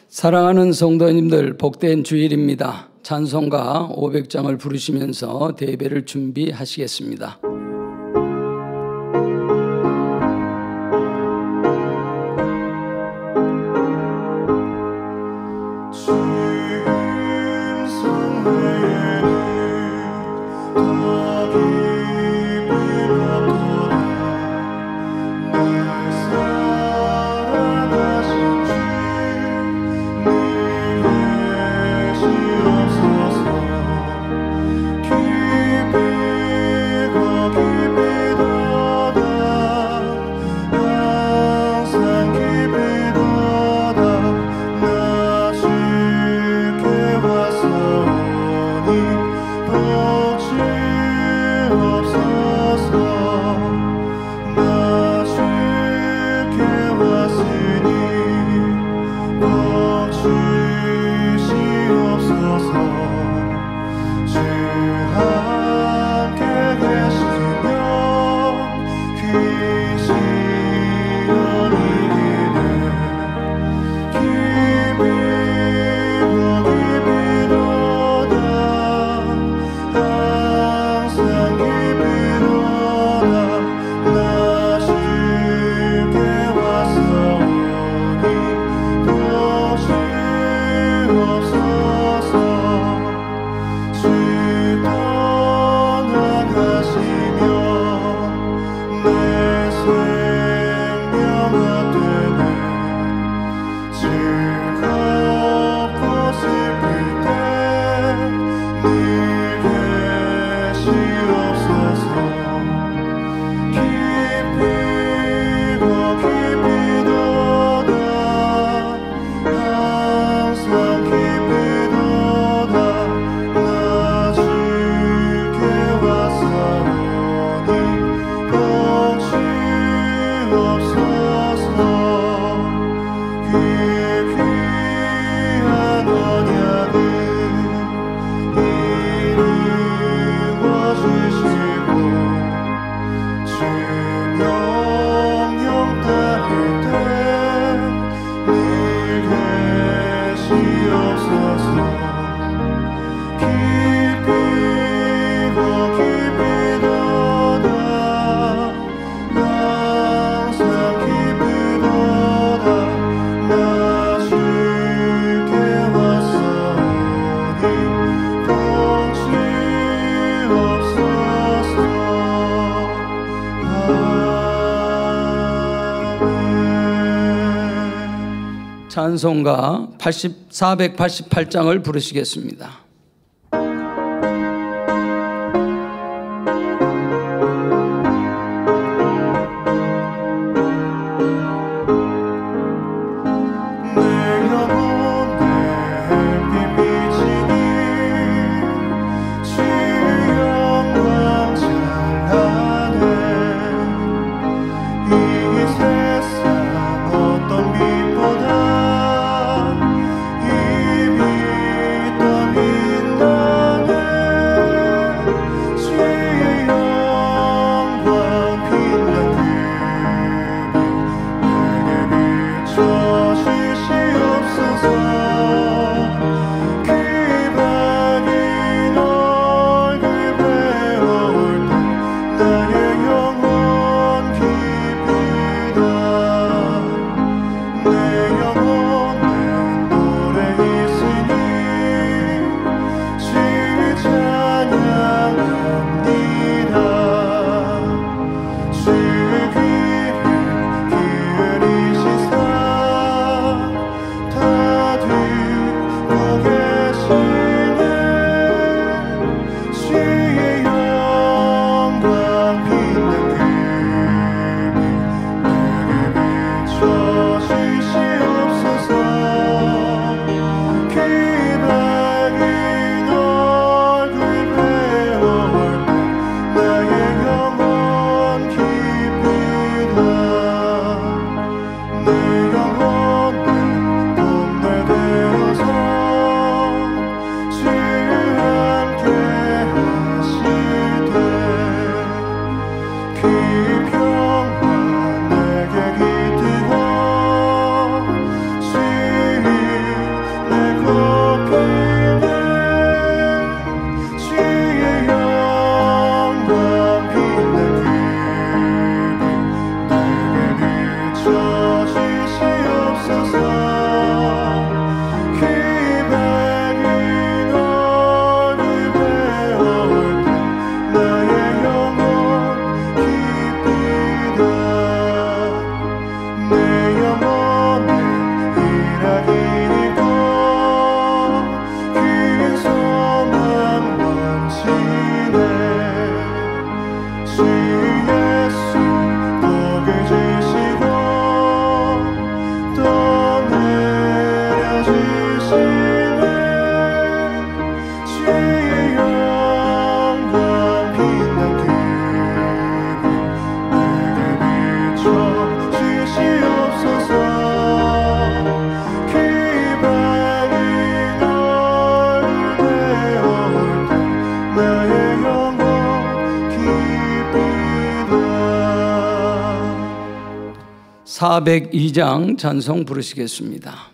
사랑하는 성도님들, 복된 주일입니다. 찬송가 500장을 부르시면서 대배를 준비하시겠습니다. 찬송가 488장을 부르시겠습니다. 이미 402장 찬송 부르시겠습니다.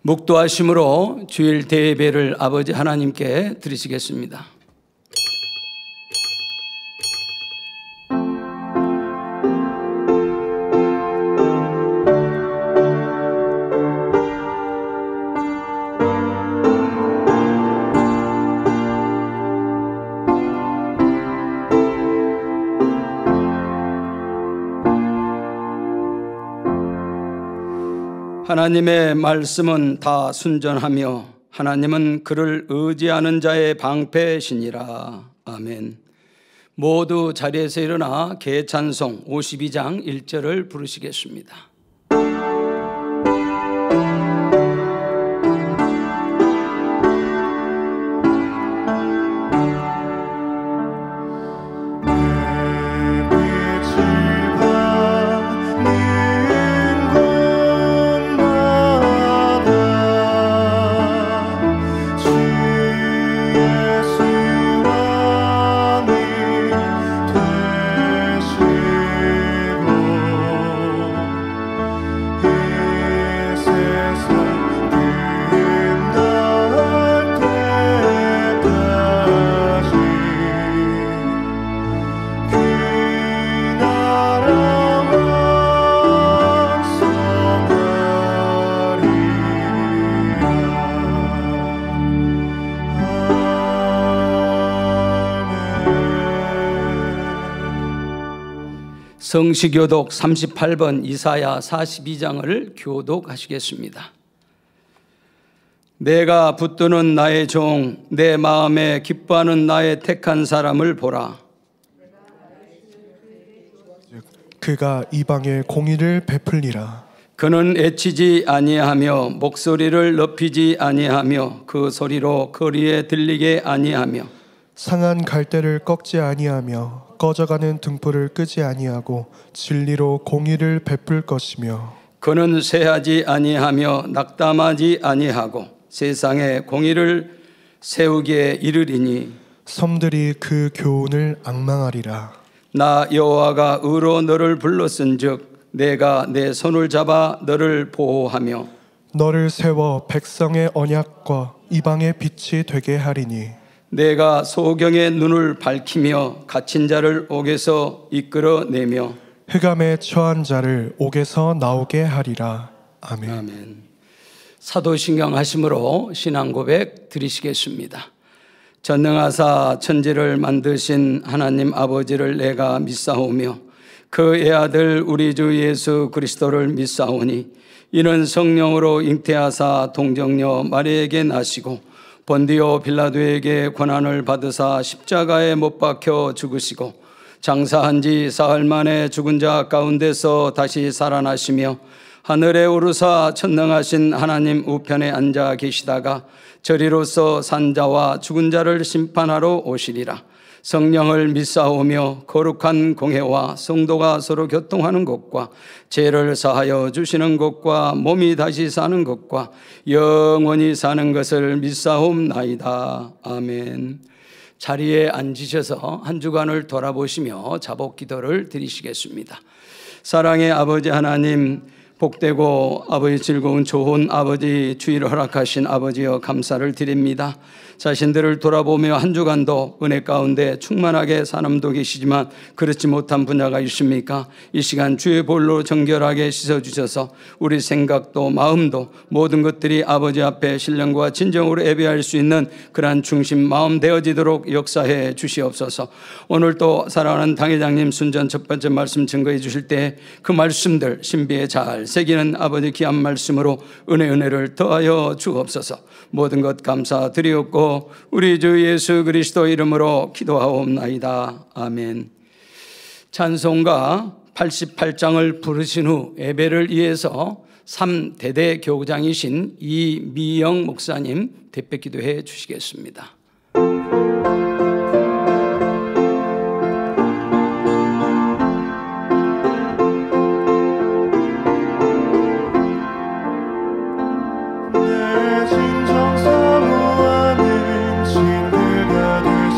묵도하심으로 주일 대예배를 아버지 하나님께 드리시겠습니다. 하나님의 말씀은 다 순전하며 하나님은 그를 의지하는 자의 방패시니라. 아멘. 모두 자리에서 일어나 개찬송 52장 1절을 부르시겠습니다. 성시교독 38번 이사야 42장을 교독하시겠습니다. 내가 붙드는 나의 종, 내 마음에 기뻐하는 나의 택한 사람을 보라. 그가 이방에 공의를 베풀리라. 그는 애치지 아니하며 목소리를 높이지 아니하며 그 소리로 거리에 들리게 아니하며 상한 갈대를 꺾지 아니하며 꺼져가는 등불을 끄지 아니하고 진리로 공의를 베풀 것이며 그는 쇠하지 아니하며 낙담하지 아니하고 세상에 공의를 세우기에 이르리니 섬들이 그 교훈을 앙망하리라. 나 여호와가 의로 너를 불렀은즉 내가 내 손을 잡아 너를 보호하며 너를 세워 백성의 언약과 이방의 빛이 되게 하리니 내가 소경의 눈을 밝히며 갇힌 자를 옥에서 이끌어내며 흑암에 처한 자를 옥에서 나오게 하리라. 아멘. 아멘. 사도신경 하심으로 신앙 고백 드리시겠습니다. 전능하사 천지를 만드신 하나님 아버지를 내가 믿사오며 그 애아들 우리 주 예수 그리스도를 믿사오니 이는 성령으로 잉태하사 동정녀 마리에게 나시고 본디오 빌라도에게 고난을 받으사 십자가에 못 박혀 죽으시고 장사한 지 사흘 만에 죽은 자 가운데서 다시 살아나시며 하늘에 오르사 천능하신 하나님 우편에 앉아 계시다가 저리로서 산자와 죽은 자를 심판하러 오시리라. 성령을 믿사오며 거룩한 공회와 성도가 서로 교통하는 것과 죄를 사하여 주시는 것과 몸이 다시 사는 것과 영원히 사는 것을 믿사옵나이다. 아멘. 자리에 앉으셔서 한 주간을 돌아보시며 자복 기도를 드리시겠습니다. 사랑의 아버지 하나님, 복되고 아버지 즐거운 좋은 아버지 주의를 허락하신 아버지여 감사를 드립니다. 자신들을 돌아보며 한 주간도 은혜 가운데 충만하게 사람도 계시지만 그렇지 못한 분야가 있습니까? 이 시간 주의 볼로 정결하게 씻어주셔서 우리 생각도 마음도 모든 것들이 아버지 앞에 신령과 진정으로 예배할 수 있는 그러한 중심 마음 되어지도록 역사해 주시옵소서. 오늘 또 사랑하는 당회장님 순전 첫 번째 말씀 증거해 주실 때 그 말씀들 신비에 잘 새기는 아버지 귀한 말씀으로 은혜를 더하여 주옵소서. 모든 것 감사드리옵고 우리 주 예수 그리스도 이름으로 기도하옵나이다. 아멘. 찬송가 88장을 부르신 후 예배를 위해서 3대대 교구장이신 이미영 목사님 대표 기도해 주시겠습니다. 주님을 따르며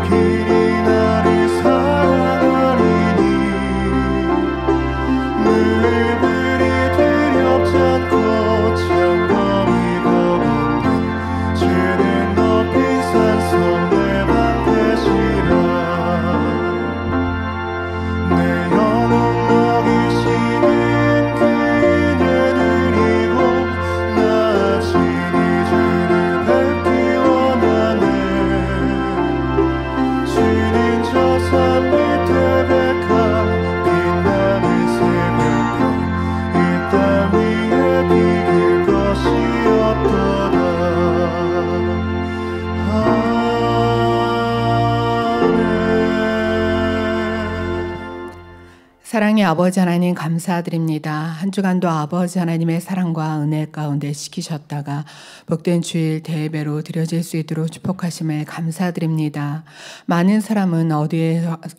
길을 사랑의 아버지 하나님 감사드립니다. 한 주간도 아버지 하나님의 사랑과 은혜 가운데 지키셨다가 복된 주일 대예배로 드려질 수 있도록 축복하심을 감사드립니다. 많은 사람은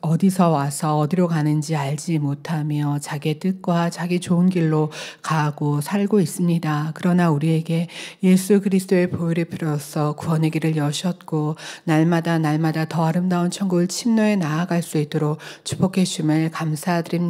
어디서 와서 어디로 가는지 알지 못하며 자기의 뜻과 자기 좋은 길로 가고 살고 있습니다. 그러나 우리에게 예수 그리스도의 보혈의 피로써 구원의 길을 여셨고 날마다 더 아름다운 천국을 침노해 나아갈 수 있도록 축복해 주심을 감사드립니다.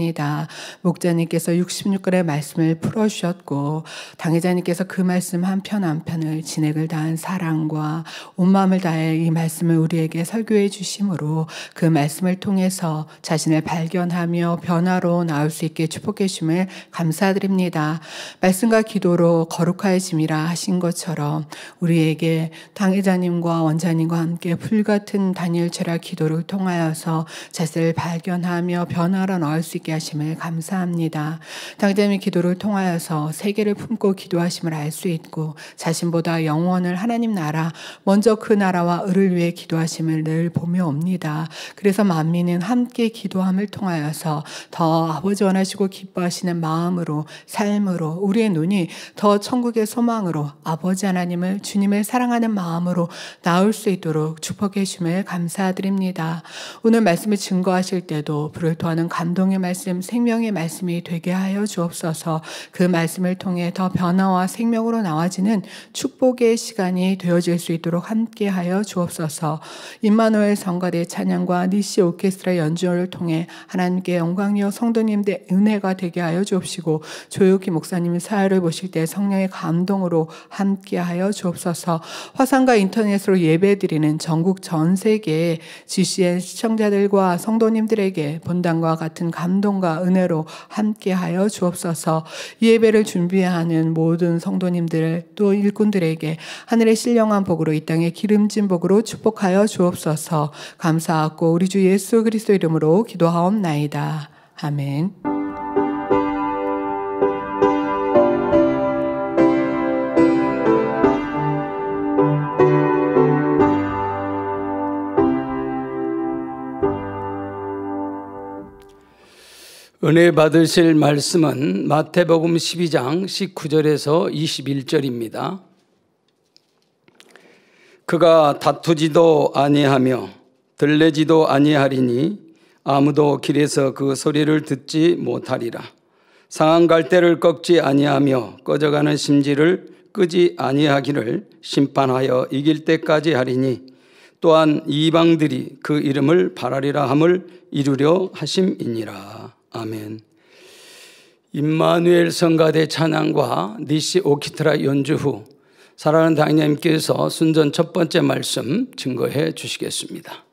목자님께서 66권의 말씀을 풀어주셨고 당회자님께서 그 말씀 한 편 한 편을 진액을 다한 사랑과 온 마음을 다해 이 말씀을 우리에게 설교해 주심으로 그 말씀을 통해서 자신을 발견하며 변화로 나올 수 있게 축복해 주심을 감사드립니다. 말씀과 기도로 거룩하여짐이라 하신 것처럼 우리에게 당회자님과 원자님과 함께 불같은 다니엘 철학 기도를 통하여서 자신을 발견하며 변화로 나올 수 있게 하심을 감사합니다. 당회자님의 기도를 통하여서 세계를 품고 기도하심을 알 수 있고 자신보다 영원을 하나님 나라 먼저 그 나라와 의를 위해 기도하심을 늘 보며 옵니다. 그래서 만민은 함께 기도함을 통하여서 더 아버지 원하시고 기뻐하시는 마음으로 삶으로 우리의 눈이 더 천국의 소망으로 아버지 하나님을 주님을 사랑하는 마음으로 나올 수 있도록 축복해 주심을 감사드립니다. 오늘 말씀을 증거하실 때도 불을 토하는 감동의 말씀, 생명의 말씀이 되게 하여 주옵소서. 그 말씀을 통해 더 변화와 생명으로 나와지는 축복의 시간이 되어질 수 있도록 함께하여 주옵소서. 임마누엘 성가대 찬양과 니시 오케스트라 연주를 통해 하나님께 영광이요 성도님들의 은혜가 되게 하여 주옵시고 조용히 목사님의 사회를 보실 때 성령의 감동으로 함께하여 주옵소서. 화상과 인터넷으로 예배드리는 전국 전 세계의 GCN 시청자들과 성도님들에게 본당과 같은 감동과 은혜로 함께하여 주옵소서. 이 예배를 준비하는 모든 성도님들 또 일꾼들에게 하늘의 신령한 복으로 이 땅의 기름진 복으로 축복하여 주옵소서. 감사하고 우리 주 예수 그리스도 이름으로 기도하옵나이다. 아멘. 은혜 받으실 말씀은 마태복음 12장 19절에서 21절입니다. 그가 다투지도 아니하며 들레지도 아니하리니 아무도 길에서 그 소리를 듣지 못하리라. 상한 갈대를 꺾지 아니하며 꺼져가는 심지를 끄지 아니하기를 심판하여 이길 때까지 하리니 또한 이방들이 그 이름을 바라리라 함을 이루려 하심이니라. 아멘. 임마누엘 성가대 찬양과 니시 오케스트라 연주 후 사랑하는 당회자님께서 순전 첫 번째 말씀 증거해 주시겠습니다.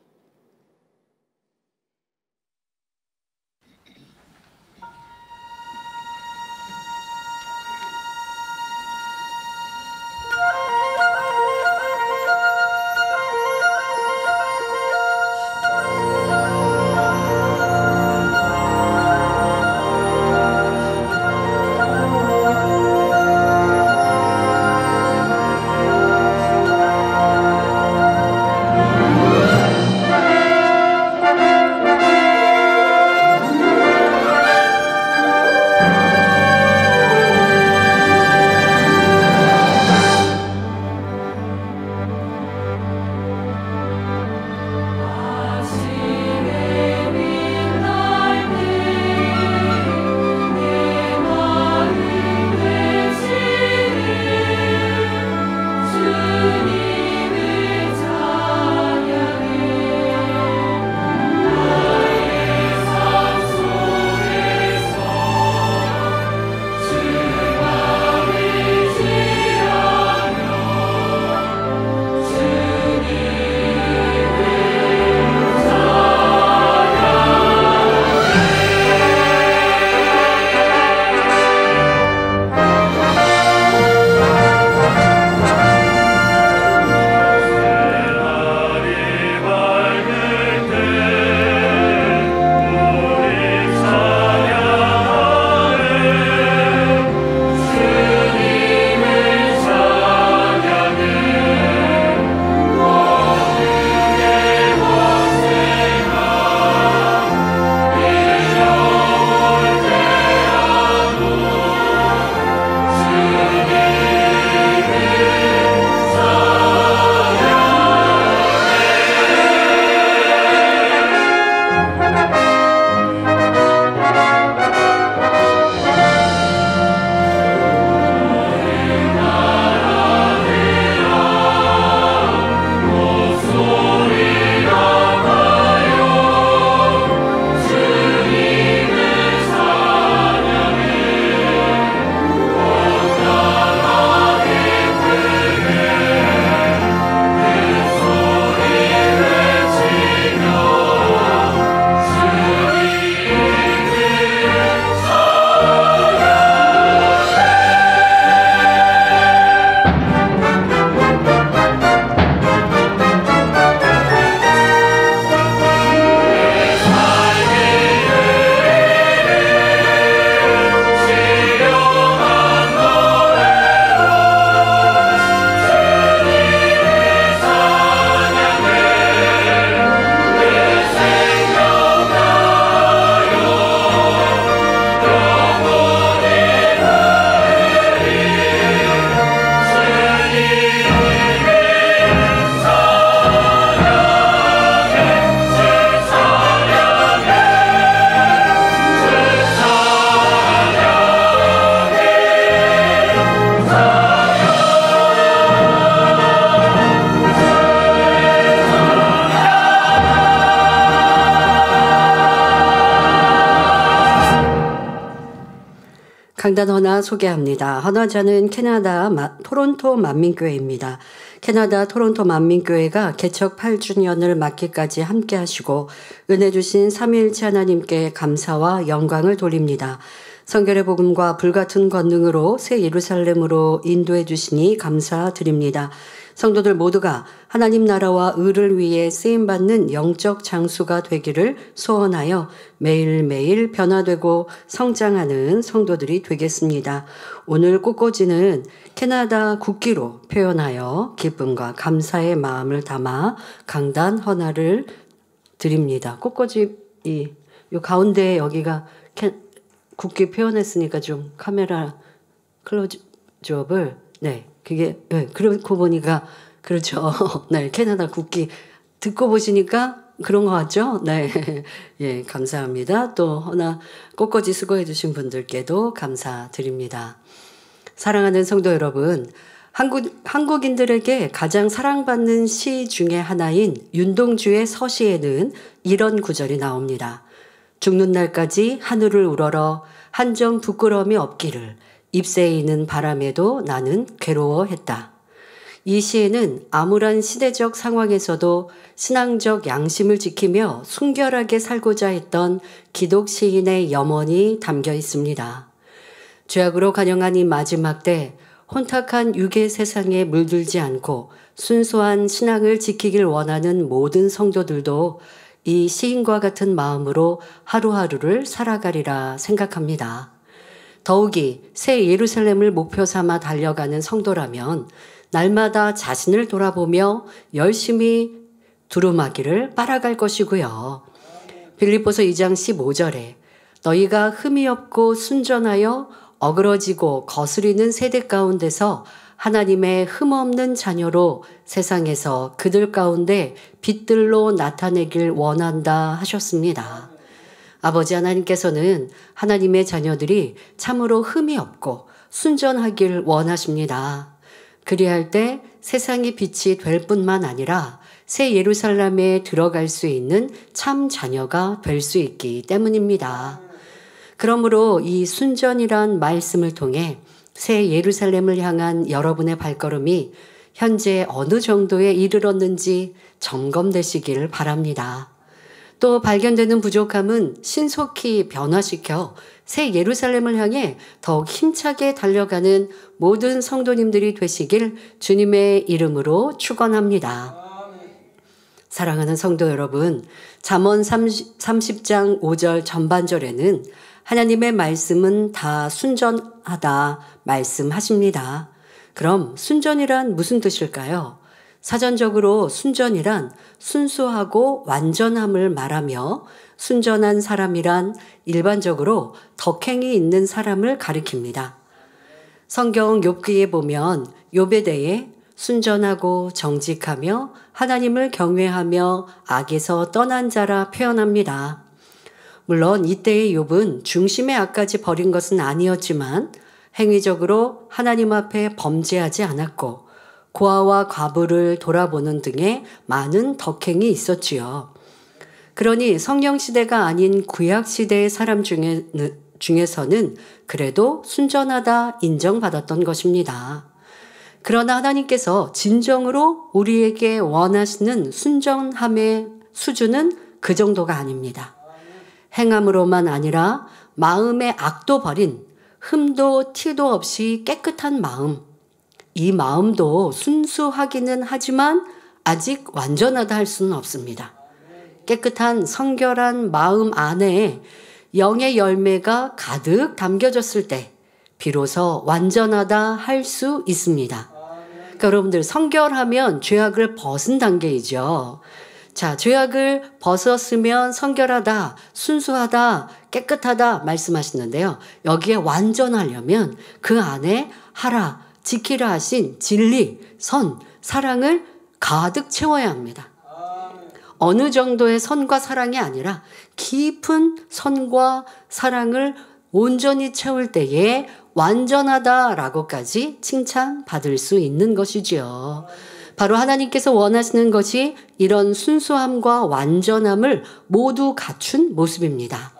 강단 허나 소개합니다. 헌화자는 캐나다 토론토 만민교회입니다. 캐나다 토론토 만민교회가 개척 8주년을 맞기까지 함께 하시고 은혜 주신 삼위일체 하나님께 감사와 영광을 돌립니다. 성결의 복음과 불같은 권능으로 새 예루살렘으로 인도해 주시니 감사드립니다. 성도들 모두가 하나님 나라와 의를 위해 쓰임받는 영적 장수가 되기를 소원하여 매일매일 변화되고 성장하는 성도들이 되겠습니다. 오늘 꽃꽂이는 캐나다 국기로 표현하여 기쁨과 감사의 마음을 담아 강단 헌화를 드립니다. 꽃꽂이 이 가운데 여기가 국기 표현했으니까 좀 카메라 클로즈업을 그렇고 보니까 그렇죠. 네, 캐나다 국기 듣고 보시니까 그런 것 같죠? 네, 예, 감사합니다. 또 하나 꽃꽂이 수고해 주신 분들께도 감사드립니다. 사랑하는 성도 여러분, 한국인들에게 가장 사랑받는 시 중에 하나인 윤동주의 서시에는 이런 구절이 나옵니다. 죽는 날까지 하늘을 우러러 한 점 부끄러움이 없기를 잎새이는 바람에도 나는 괴로워했다. 이 시에는 암울한 시대적 상황에서도 신앙적 양심을 지키며 순결하게 살고자 했던 기독 시인의 염원이 담겨 있습니다. 죄악으로 간영한 이 마지막 때 혼탁한 유괴 세상에 물들지 않고 순수한 신앙을 지키길 원하는 모든 성도들도 이 시인과 같은 마음으로 하루하루를 살아가리라 생각합니다. 더욱이 새 예루살렘을 목표 삼아 달려가는 성도라면 날마다 자신을 돌아보며 열심히 두루마기를 빨아갈 것이고요. 빌립보서 2장 15절에 너희가 흠이 없고 순전하여 어그러지고 거스리는 세대 가운데서 하나님의 흠없는 자녀로 세상에서 그들 가운데 빛들로 나타내길 원한다 하셨습니다. 아버지 하나님께서는 하나님의 자녀들이 참으로 흠이 없고 순전하길 원하십니다. 그리할 때 세상의 빛이 될 뿐만 아니라 새 예루살렘에 들어갈 수 있는 참 자녀가 될 수 있기 때문입니다. 그러므로 이 순전이란 말씀을 통해 새 예루살렘을 향한 여러분의 발걸음이 현재 어느 정도에 이르렀는지 점검되시길 바랍니다. 또 발견되는 부족함은 신속히 변화시켜 새 예루살렘을 향해 더욱 힘차게 달려가는 모든 성도님들이 되시길 주님의 이름으로 축원합니다. 사랑하는 성도 여러분, 잠언 30장 5절 전반절에는 하나님의 말씀은 다 순전하다 말씀하십니다. 그럼 순전이란 무슨 뜻일까요? 사전적으로 순전이란 순수하고 완전함을 말하며 순전한 사람이란 일반적으로 덕행이 있는 사람을 가리킵니다. 성경 욥기에 보면 욥에 대해 순전하고 정직하며 하나님을 경외하며 악에서 떠난 자라 표현합니다. 물론 이때의 욥은 중심의 악까지 버린 것은 아니었지만 행위적으로 하나님 앞에 범죄하지 않았고 고아와 과부를 돌아보는 등의 많은 덕행이 있었지요. 그러니 성령시대가 아닌 구약시대의 사람 중에서는 그래도 순전하다 인정받았던 것입니다. 그러나 하나님께서 진정으로 우리에게 원하시는 순전함의 수준은 그 정도가 아닙니다. 행함으로만 아니라 마음의 악도 버린 흠도 티도 없이 깨끗한 마음, 이 마음도 순수하기는 하지만 아직 완전하다 할 수는 없습니다. 깨끗한 성결한 마음 안에 영의 열매가 가득 담겨졌을 때 비로소 완전하다 할 수 있습니다. 그러니까 여러분들 성결하면 죄악을 벗은 단계이죠. 자, 죄악을 벗었으면 성결하다, 순수하다, 깨끗하다 말씀하시는데요. 여기에 완전하려면 그 안에 하라, 지키라 하신 진리, 선, 사랑을 가득 채워야 합니다. 어느 정도의 선과 사랑이 아니라 깊은 선과 사랑을 온전히 채울 때에 완전하다라고까지 칭찬받을 수 있는 것이지요. 바로 하나님께서 원하시는 것이 이런 순수함과 완전함을 모두 갖춘 모습입니다.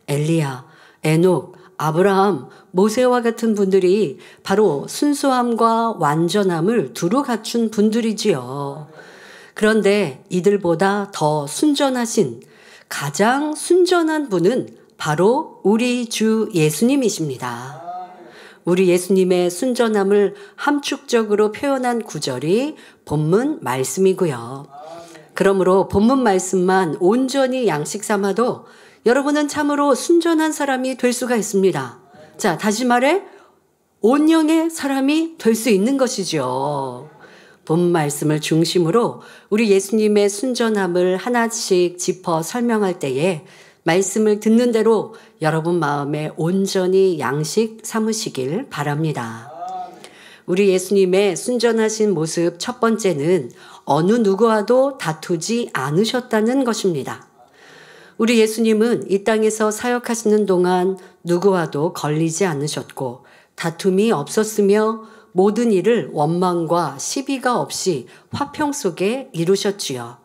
엘리야, 에녹, 아브라함, 모세와 같은 분들이 바로 순수함과 완전함을 두루 갖춘 분들이지요. 그런데 이들보다 더 순전하신, 가장 순전한 분은 바로 우리 주 예수님이십니다. 우리 예수님의 순전함을 함축적으로 표현한 구절이 본문 말씀이고요. 그러므로 본문 말씀만 온전히 양식 삼아도 여러분은 참으로 순전한 사람이 될 수가 있습니다. 자, 다시 말해 온영의 사람이 될 수 있는 것이죠. 본문 말씀을 중심으로 우리 예수님의 순전함을 하나씩 짚어 설명할 때에 말씀을 듣는 대로 여러분 마음에 온전히 양식 삼으시길 바랍니다. 우리 예수님의 순전하신 모습 첫 번째는 어느 누구와도 다투지 않으셨다는 것입니다. 우리 예수님은 이 땅에서 사역하시는 동안 누구와도 걸리지 않으셨고 다툼이 없었으며 모든 일을 원망과 시비가 없이 화평 속에 이루셨지요.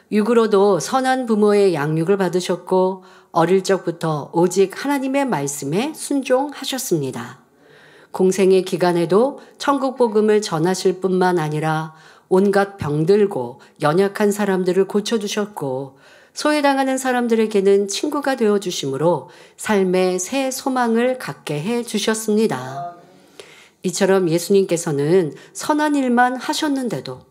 육으로도 선한 부모의 양육을 받으셨고 어릴 적부터 오직 하나님의 말씀에 순종하셨습니다. 공생의 기간에도 천국 복음을 전하실 뿐만 아니라 온갖 병들고 연약한 사람들을 고쳐주셨고 소외당하는 사람들에게는 친구가 되어주심으로 삶의 새 소망을 갖게 해주셨습니다. 이처럼 예수님께서는 선한 일만 하셨는데도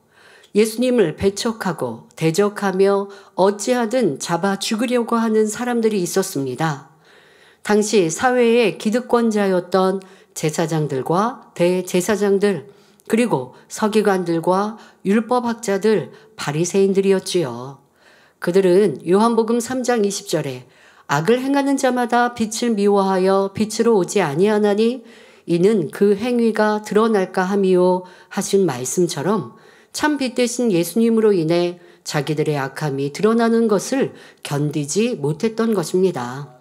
예수님을 배척하고 대적하며 어찌하든 잡아 죽으려고 하는 사람들이 있었습니다. 당시 사회의 기득권자였던 제사장들과 대제사장들, 그리고 서기관들과 율법학자들, 바리새인들이었지요. 그들은 요한복음 3장 20절에 악을 행하는 자마다 빛을 미워하여 빛으로 오지 아니하나니 이는 그 행위가 드러날까 함이요 하신 말씀처럼 참 빛 되신 예수님으로 인해 자기들의 악함이 드러나는 것을 견디지 못했던 것입니다.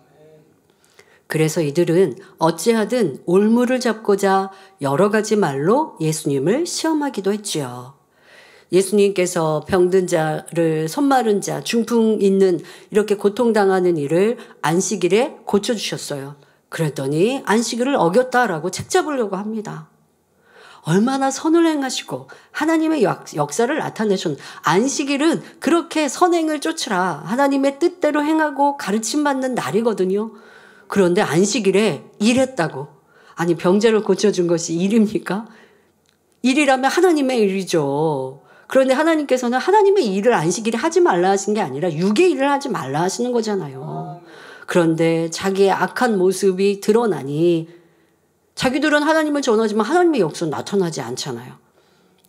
그래서 이들은 어찌하든 올무를 잡고자 여러 가지 말로 예수님을 시험하기도 했지요. 예수님께서 병든 자를, 손마른 자, 중풍 있는 이렇게 고통당하는 이를 안식일에 고쳐주셨어요. 그랬더니 안식일을 어겼다라고 책잡으려고 합니다. 얼마나 선을 행하시고 하나님의 역사를 나타내셨는, 안식일은 그렇게 선행을 쫓으라, 하나님의 뜻대로 행하고 가르침받는 날이거든요. 그런데 안식일에 일했다고. 아니, 병자를 고쳐준 것이 일입니까? 일이라면 하나님의 일이죠. 그런데 하나님께서는 하나님의 일을 안식일에 하지 말라 하신 게 아니라 육의 일을 하지 말라 하시는 거잖아요. 그런데 자기의 악한 모습이 드러나니 자기들은 하나님을 전하지만 하나님의 역사는 나타나지 않잖아요.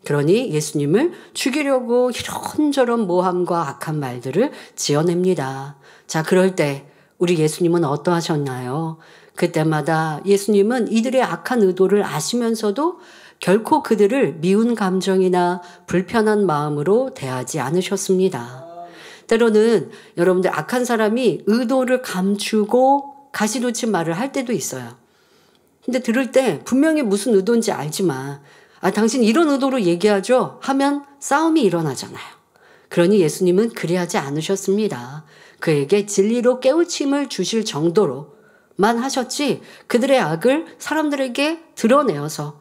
그러니 예수님을 죽이려고 이런저런 모함과 악한 말들을 지어냅니다. 자, 그럴 때 우리 예수님은 어떠하셨나요? 그때마다 예수님은 이들의 악한 의도를 아시면서도 결코 그들을 미운 감정이나 불편한 마음으로 대하지 않으셨습니다. 때로는 여러분들 악한 사람이 의도를 감추고 가시돋친 말을 할 때도 있어요. 근데 들을 때 분명히 무슨 의도인지 알지만 당신 이런 의도로 얘기하죠 하면 싸움이 일어나잖아요. 그러니 예수님은 그리하지 않으셨습니다. 그에게 진리로 깨우침을 주실 정도로만 하셨지 그들의 악을 사람들에게 드러내어서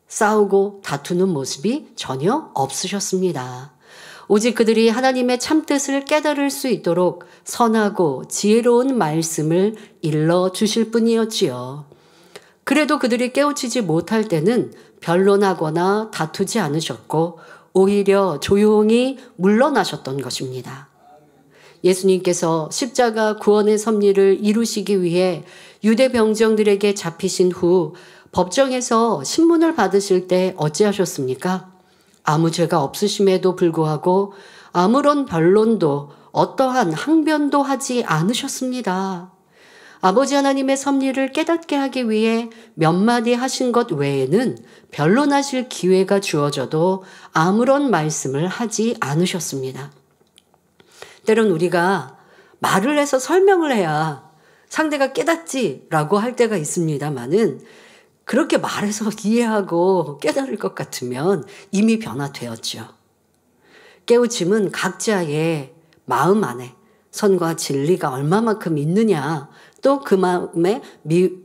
싸우고 다투는 모습이 전혀 없으셨습니다. 오직 그들이 하나님의 참뜻을 깨달을 수 있도록 선하고 지혜로운 말씀을 일러 주실 뿐이었지요. 그래도 그들이 깨우치지 못할 때는 변론하거나 다투지 않으셨고 오히려 조용히 물러나셨던 것입니다. 예수님께서 십자가 구원의 섭리를 이루시기 위해 유대 병정들에게 잡히신 후 법정에서 신문을 받으실 때 어찌하셨습니까? 아무 죄가 없으심에도 불구하고 아무런 변론도 어떠한 항변도 하지 않으셨습니다. 아버지 하나님의 섭리를 깨닫게 하기 위해 몇 마디 하신 것 외에는 변론하실 기회가 주어져도 아무런 말씀을 하지 않으셨습니다. 때론 우리가 말을 해서 설명을 해야 상대가 깨닫지라고 할 때가 있습니다만은 그렇게 말해서 이해하고 깨달을 것 같으면 이미 변화되었죠. 깨우침은 각자의 마음 안에 선과 진리가 얼마만큼 있느냐, 또 그 마음에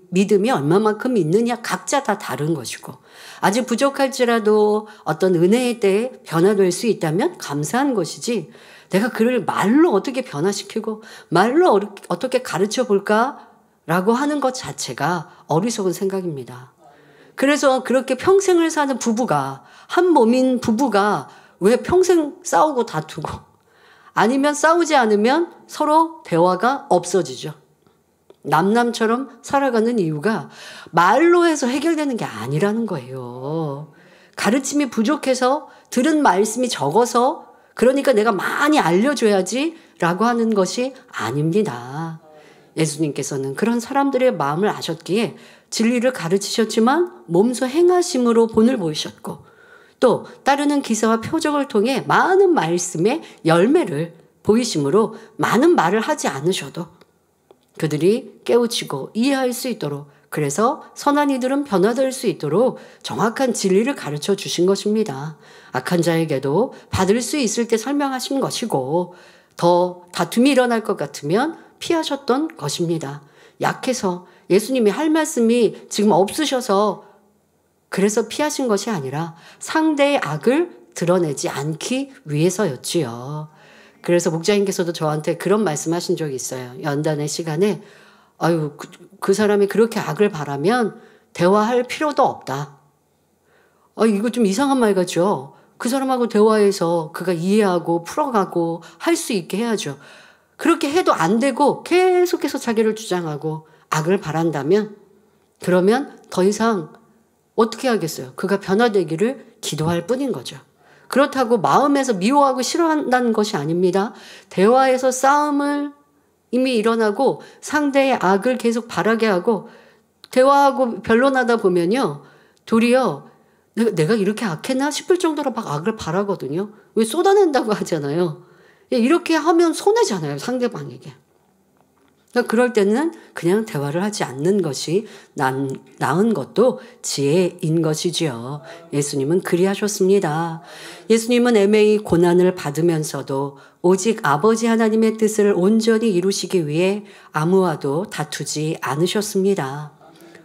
믿음이 얼마만큼 있느냐, 각자 다 다른 것이고, 아직 부족할지라도 어떤 은혜의 때에 변화될 수 있다면 감사한 것이지, 내가 그를 말로 어떻게 변화시키고 말로 어떻게 가르쳐 볼까라고 하는 것 자체가 어리석은 생각입니다. 그래서 그렇게 평생을 사는 부부가, 한 몸인 부부가 왜 평생 싸우고 다투고, 아니면 싸우지 않으면 서로 대화가 없어지죠. 남남처럼 살아가는 이유가 말로 해서 해결되는 게 아니라는 거예요. 가르침이 부족해서, 들은 말씀이 적어서, 그러니까 내가 많이 알려줘야지 라고 하는 것이 아닙니다. 예수님께서는 그런 사람들의 마음을 아셨기에 진리를 가르치셨지만 몸소 행하심으로 본을 보이셨고, 또 따르는 기사와 표적을 통해 많은 말씀의 열매를 보이심으로 많은 말을 하지 않으셔도 그들이 깨우치고 이해할 수 있도록, 그래서 선한 이들은 변화될 수 있도록 정확한 진리를 가르쳐 주신 것입니다. 악한 자에게도 받을 수 있을 때 설명하신 것이고, 더 다툼이 일어날 것 같으면 피하셨던 것입니다. 약해서, 예수님이 할 말씀이 지금 없으셔서 그래서 피하신 것이 아니라 상대의 악을 드러내지 않기 위해서였지요. 그래서 목자님께서도 저한테 그런 말씀하신 적이 있어요. 연단의 시간에, 아유, 그 사람이 그렇게 악을 바라면 대화할 필요도 없다. 이거 좀 이상한 말 같죠? 그 사람하고 대화해서 그가 이해하고 풀어가고 할 수 있게 해야죠. 그렇게 해도 안 되고 계속해서 자기를 주장하고 악을 바란다면, 그러면 더 이상 어떻게 하겠어요? 그가 변화되기를 기도할 뿐인 거죠. 그렇다고 마음에서 미워하고 싫어한다는 것이 아닙니다. 대화에서 싸움을 이미 일어나고 상대의 악을 계속 바라게 하고 대화하고 변론하다 보면요, 도리어 내가 이렇게 악했나 싶을 정도로 막 악을 바라거든요. 왜 쏟아낸다고 하잖아요. 이렇게 하면 손해잖아요, 상대방에게. 그러니까 그럴 때는 그냥 대화를 하지 않는 것이 나은 것도 지혜인 것이지요. 예수님은 그리하셨습니다. 예수님은 애매히 고난을 받으면서도 오직 아버지 하나님의 뜻을 온전히 이루시기 위해 아무와도 다투지 않으셨습니다.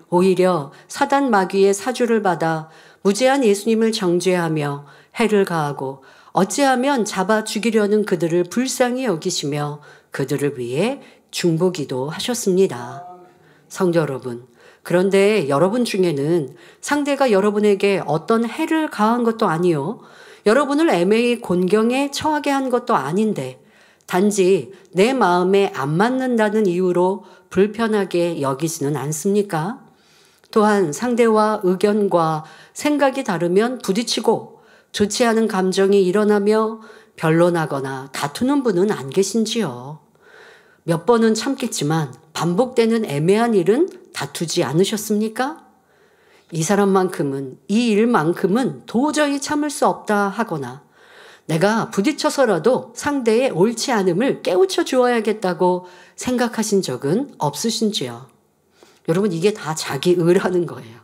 오히려 사단 마귀의 사주를 받아 무죄한 예수님을 정죄하며 해를 가하고 어찌하면 잡아 죽이려는 그들을 불쌍히 여기시며 그들을 위해 중보기도 하셨습니다. 성도 여러분, 그런데 여러분 중에는 상대가 여러분에게 어떤 해를 가한 것도 아니요, 여러분을 애매히 곤경에 처하게 한 것도 아닌데 단지 내 마음에 안 맞는다는 이유로 불편하게 여기지는 않습니까? 또한 상대와 의견과 생각이 다르면 부딪히고 좋지 않은 감정이 일어나며 변론하거나 다투는 분은 안 계신지요? 몇 번은 참겠지만 반복되는 애매한 일은 다투지 않으셨습니까? 이 사람만큼은, 이 일만큼은 도저히 참을 수 없다 하거나 내가 부딪혀서라도 상대의 옳지 않음을 깨우쳐 주어야겠다고 생각하신 적은 없으신지요? 여러분, 이게 다 자기 의라는 거예요.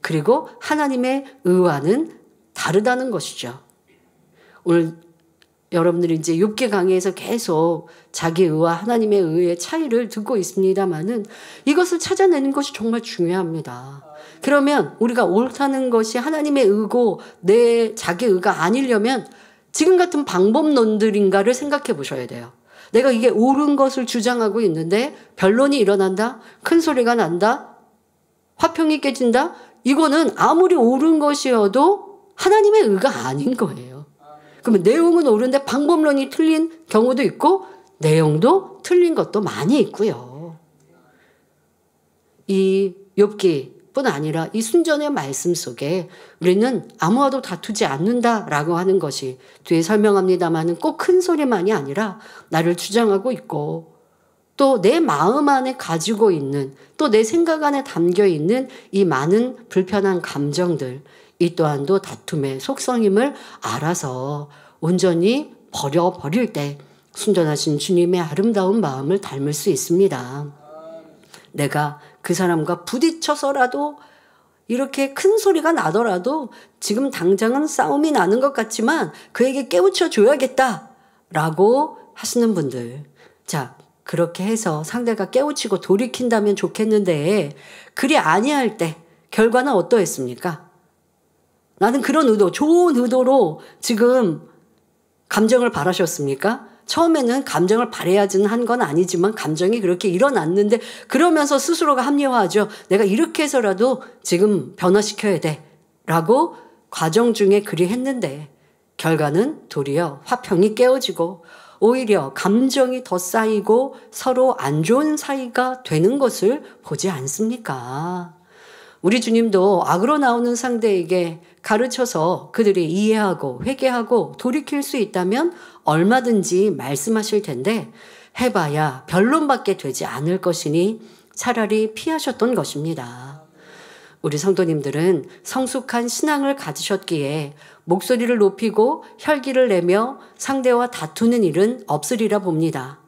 그리고 하나님의 의와는 다르다는 것이죠. 오늘 여러분들이 이제 욥기 강의에서 계속 자기 의와 하나님의 의의 차이를 듣고 있습니다만은 이것을 찾아내는 것이 정말 중요합니다. 그러면 우리가 옳다는 것이 하나님의 의고 내 자기 의가 아니려면 지금 같은 방법론들인가를 생각해 보셔야 돼요. 내가 이게 옳은 것을 주장하고 있는데 변론이 일어난다, 큰 소리가 난다, 화평이 깨진다, 이거는 아무리 옳은 것이어도 하나님의 의가 아닌 거예요. 그러면 내용은 옳은데 방법론이 틀린 경우도 있고 내용도 틀린 것도 많이 있고요. 이 욥기뿐 아니라 이 순전의 말씀 속에 우리는 아무와도 다투지 않는다라고 하는 것이 뒤에 설명합니다마는 꼭 큰 소리만이 아니라 나를 주장하고 있고 또 내 마음 안에 가지고 있는, 또 내 생각 안에 담겨 있는 이 많은 불편한 감정들, 이 또한도 다툼의 속성임을 알아서 온전히 버려버릴 때 순전하신 주님의 아름다운 마음을 닮을 수 있습니다. 내가 그 사람과 부딪혀서라도 이렇게 큰 소리가 나더라도 지금 당장은 싸움이 나는 것 같지만 그에게 깨우쳐 줘야겠다라고 하시는 분들, 자, 그렇게 해서 상대가 깨우치고 돌이킨다면 좋겠는데 그리 아니할 때 결과는 어떠했습니까? 나는 그런 의도, 좋은 의도로 지금 감정을 바라셨습니까? 처음에는 감정을 발휘하지는 한 건 아니지만 감정이 그렇게 일어났는데 그러면서 스스로가 합리화하죠. 내가 이렇게 해서라도 지금 변화시켜야 돼 라고 과정 중에 그리 했는데 결과는 도리어 화평이 깨어지고 오히려 감정이 더 쌓이고 서로 안 좋은 사이가 되는 것을 보지 않습니까? 우리 주님도 악으로 나오는 상대에게 가르쳐서 그들이 이해하고 회개하고 돌이킬 수 있다면 얼마든지 말씀하실 텐데 해봐야 변론밖에 되지 않을 것이니 차라리 피하셨던 것입니다. 우리 성도님들은 성숙한 신앙을 가지셨기에 목소리를 높이고 혈기를 내며 상대와 다투는 일은 없으리라 봅니다.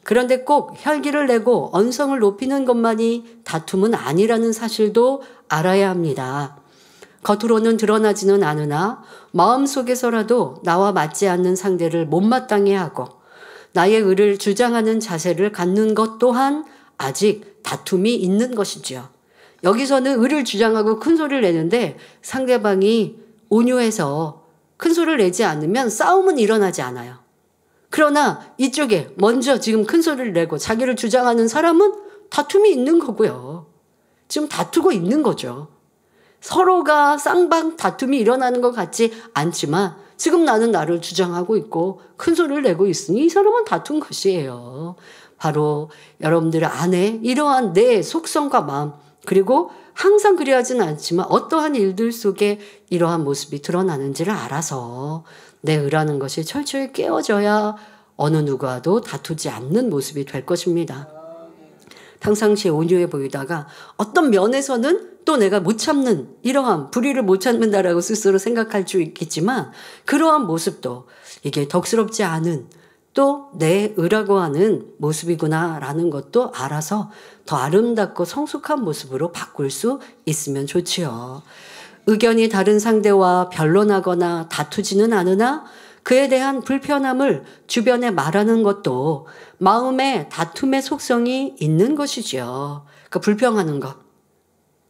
그런데 꼭 혈기를 내고 언성을 높이는 것만이 다툼은 아니라는 사실도 알아야 합니다. 겉으로는 드러나지는 않으나 마음속에서라도 나와 맞지 않는 상대를 못마땅해 하고 나의 의를 주장하는 자세를 갖는 것 또한 아직 다툼이 있는 것이죠. 여기서는 의를 주장하고 큰 소리를 내는데 상대방이 온유해서 큰 소리를 내지 않으면 싸움은 일어나지 않아요. 그러나 이쪽에 먼저 지금 큰 소리를 내고 자기를 주장하는 사람은 다툼이 있는 거고요. 지금 다투고 있는 거죠. 서로가 쌍방 다툼이 일어나는 것 같지 않지만 지금 나는 나를 주장하고 있고 큰 소리를 내고 있으니 이 사람은 다툰 것이에요. 바로 여러분들 안에 이러한 내 속성과 마음, 그리고 항상 그리하지는 않지만 어떠한 일들 속에 이러한 모습이 드러나는지를 알아서 내 의라는 것이 철저히 깨어져야 어느 누구와도 다투지 않는 모습이 될 것입니다. 평상시에 온유해 보이다가 어떤 면에서는 또 내가 못 참는 이러한 불의를 못 참는다라고 스스로 생각할 수 있겠지만 그러한 모습도 이게 덕스럽지 않은 또 내 의라고 하는 모습이구나라는 것도 알아서 더 아름답고 성숙한 모습으로 바꿀 수 있으면 좋지요. 의견이 다른 상대와 변론하거나 다투지는 않으나 그에 대한 불편함을 주변에 말하는 것도 마음의 다툼의 속성이 있는 것이죠. 그러니까 불평하는 것.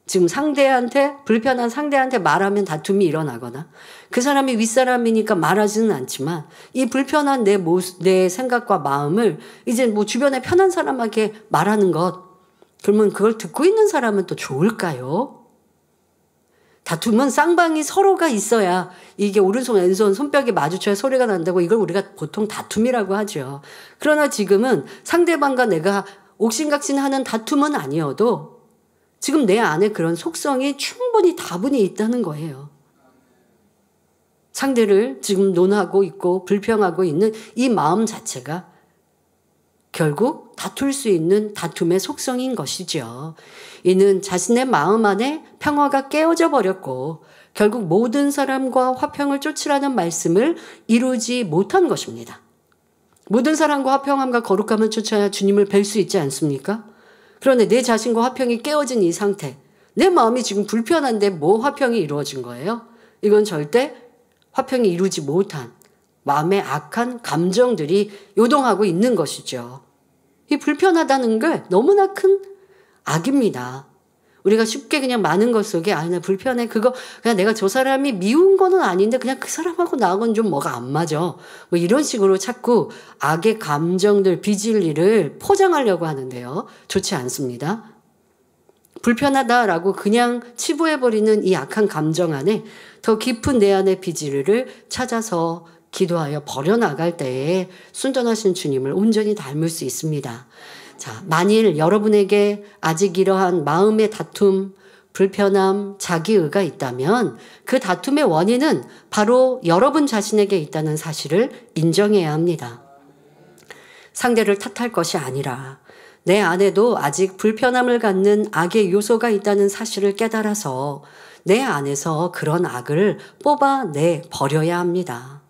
지금 상대한테, 불편한 상대한테 말하면 다툼이 일어나거나 그 사람이 윗사람이니까 말하지는 않지만 이 불편한 내 생각과 마음을 이제 뭐 주변에 편한 사람에게 말하는 것. 그러면 그걸 듣고 있는 사람은 또 좋을까요? 다툼은 쌍방이 서로가 있어야 이게 오른손 왼손 손뼉이 마주쳐야 소리가 난다고 이걸 우리가 보통 다툼이라고 하죠. 그러나 지금은 상대방과 내가 옥신각신하는 다툼은 아니어도 지금 내 안에 그런 속성이 충분히 다분히 있다는 거예요. 상대를 지금 논하고 있고 불평하고 있는 이 마음 자체가 결국 다툴 수 있는 다툼의 속성인 것이죠. 이는 자신의 마음 안에 평화가 깨어져 버렸고 결국 모든 사람과 화평을 쫓으라는 말씀을 이루지 못한 것입니다. 모든 사람과 화평함과 거룩함을 쫓아야 주님을 뵐 수 있지 않습니까? 그런데 내 자신과 화평이 깨어진 이 상태, 내 마음이 지금 불편한데 뭐 화평이 이루어진 거예요? 이건 절대 화평이 이루지 못한 마음의 악한 감정들이 요동하고 있는 것이죠. 이 불편하다는 게 너무나 큰 악입니다. 우리가 쉽게 그냥 많은 것 속에 나 불편해. 그거 그냥 내가 저 사람이 미운 거는 아닌데 그냥 그 사람하고 나하고는 좀 뭐가 안 맞아. 뭐 이런 식으로 자꾸 악의 감정들, 비진리를 포장하려고 하는데요. 좋지 않습니다. 불편하다라고 그냥 치부해버리는 이 악한 감정 안에 더 깊은 내 안의 비진리를 찾아서 기도하여 버려나갈 때에 순전하신 주님을 온전히 닮을 수 있습니다. 자, 만일 여러분에게 아직 이러한 마음의 다툼, 불편함, 자기의가 있다면 그 다툼의 원인은 바로 여러분 자신에게 있다는 사실을 인정해야 합니다. 상대를 탓할 것이 아니라 내 안에도 아직 불편함을 갖는 악의 요소가 있다는 사실을 깨달아서 내 안에서 그런 악을 뽑아내 버려야 합니다.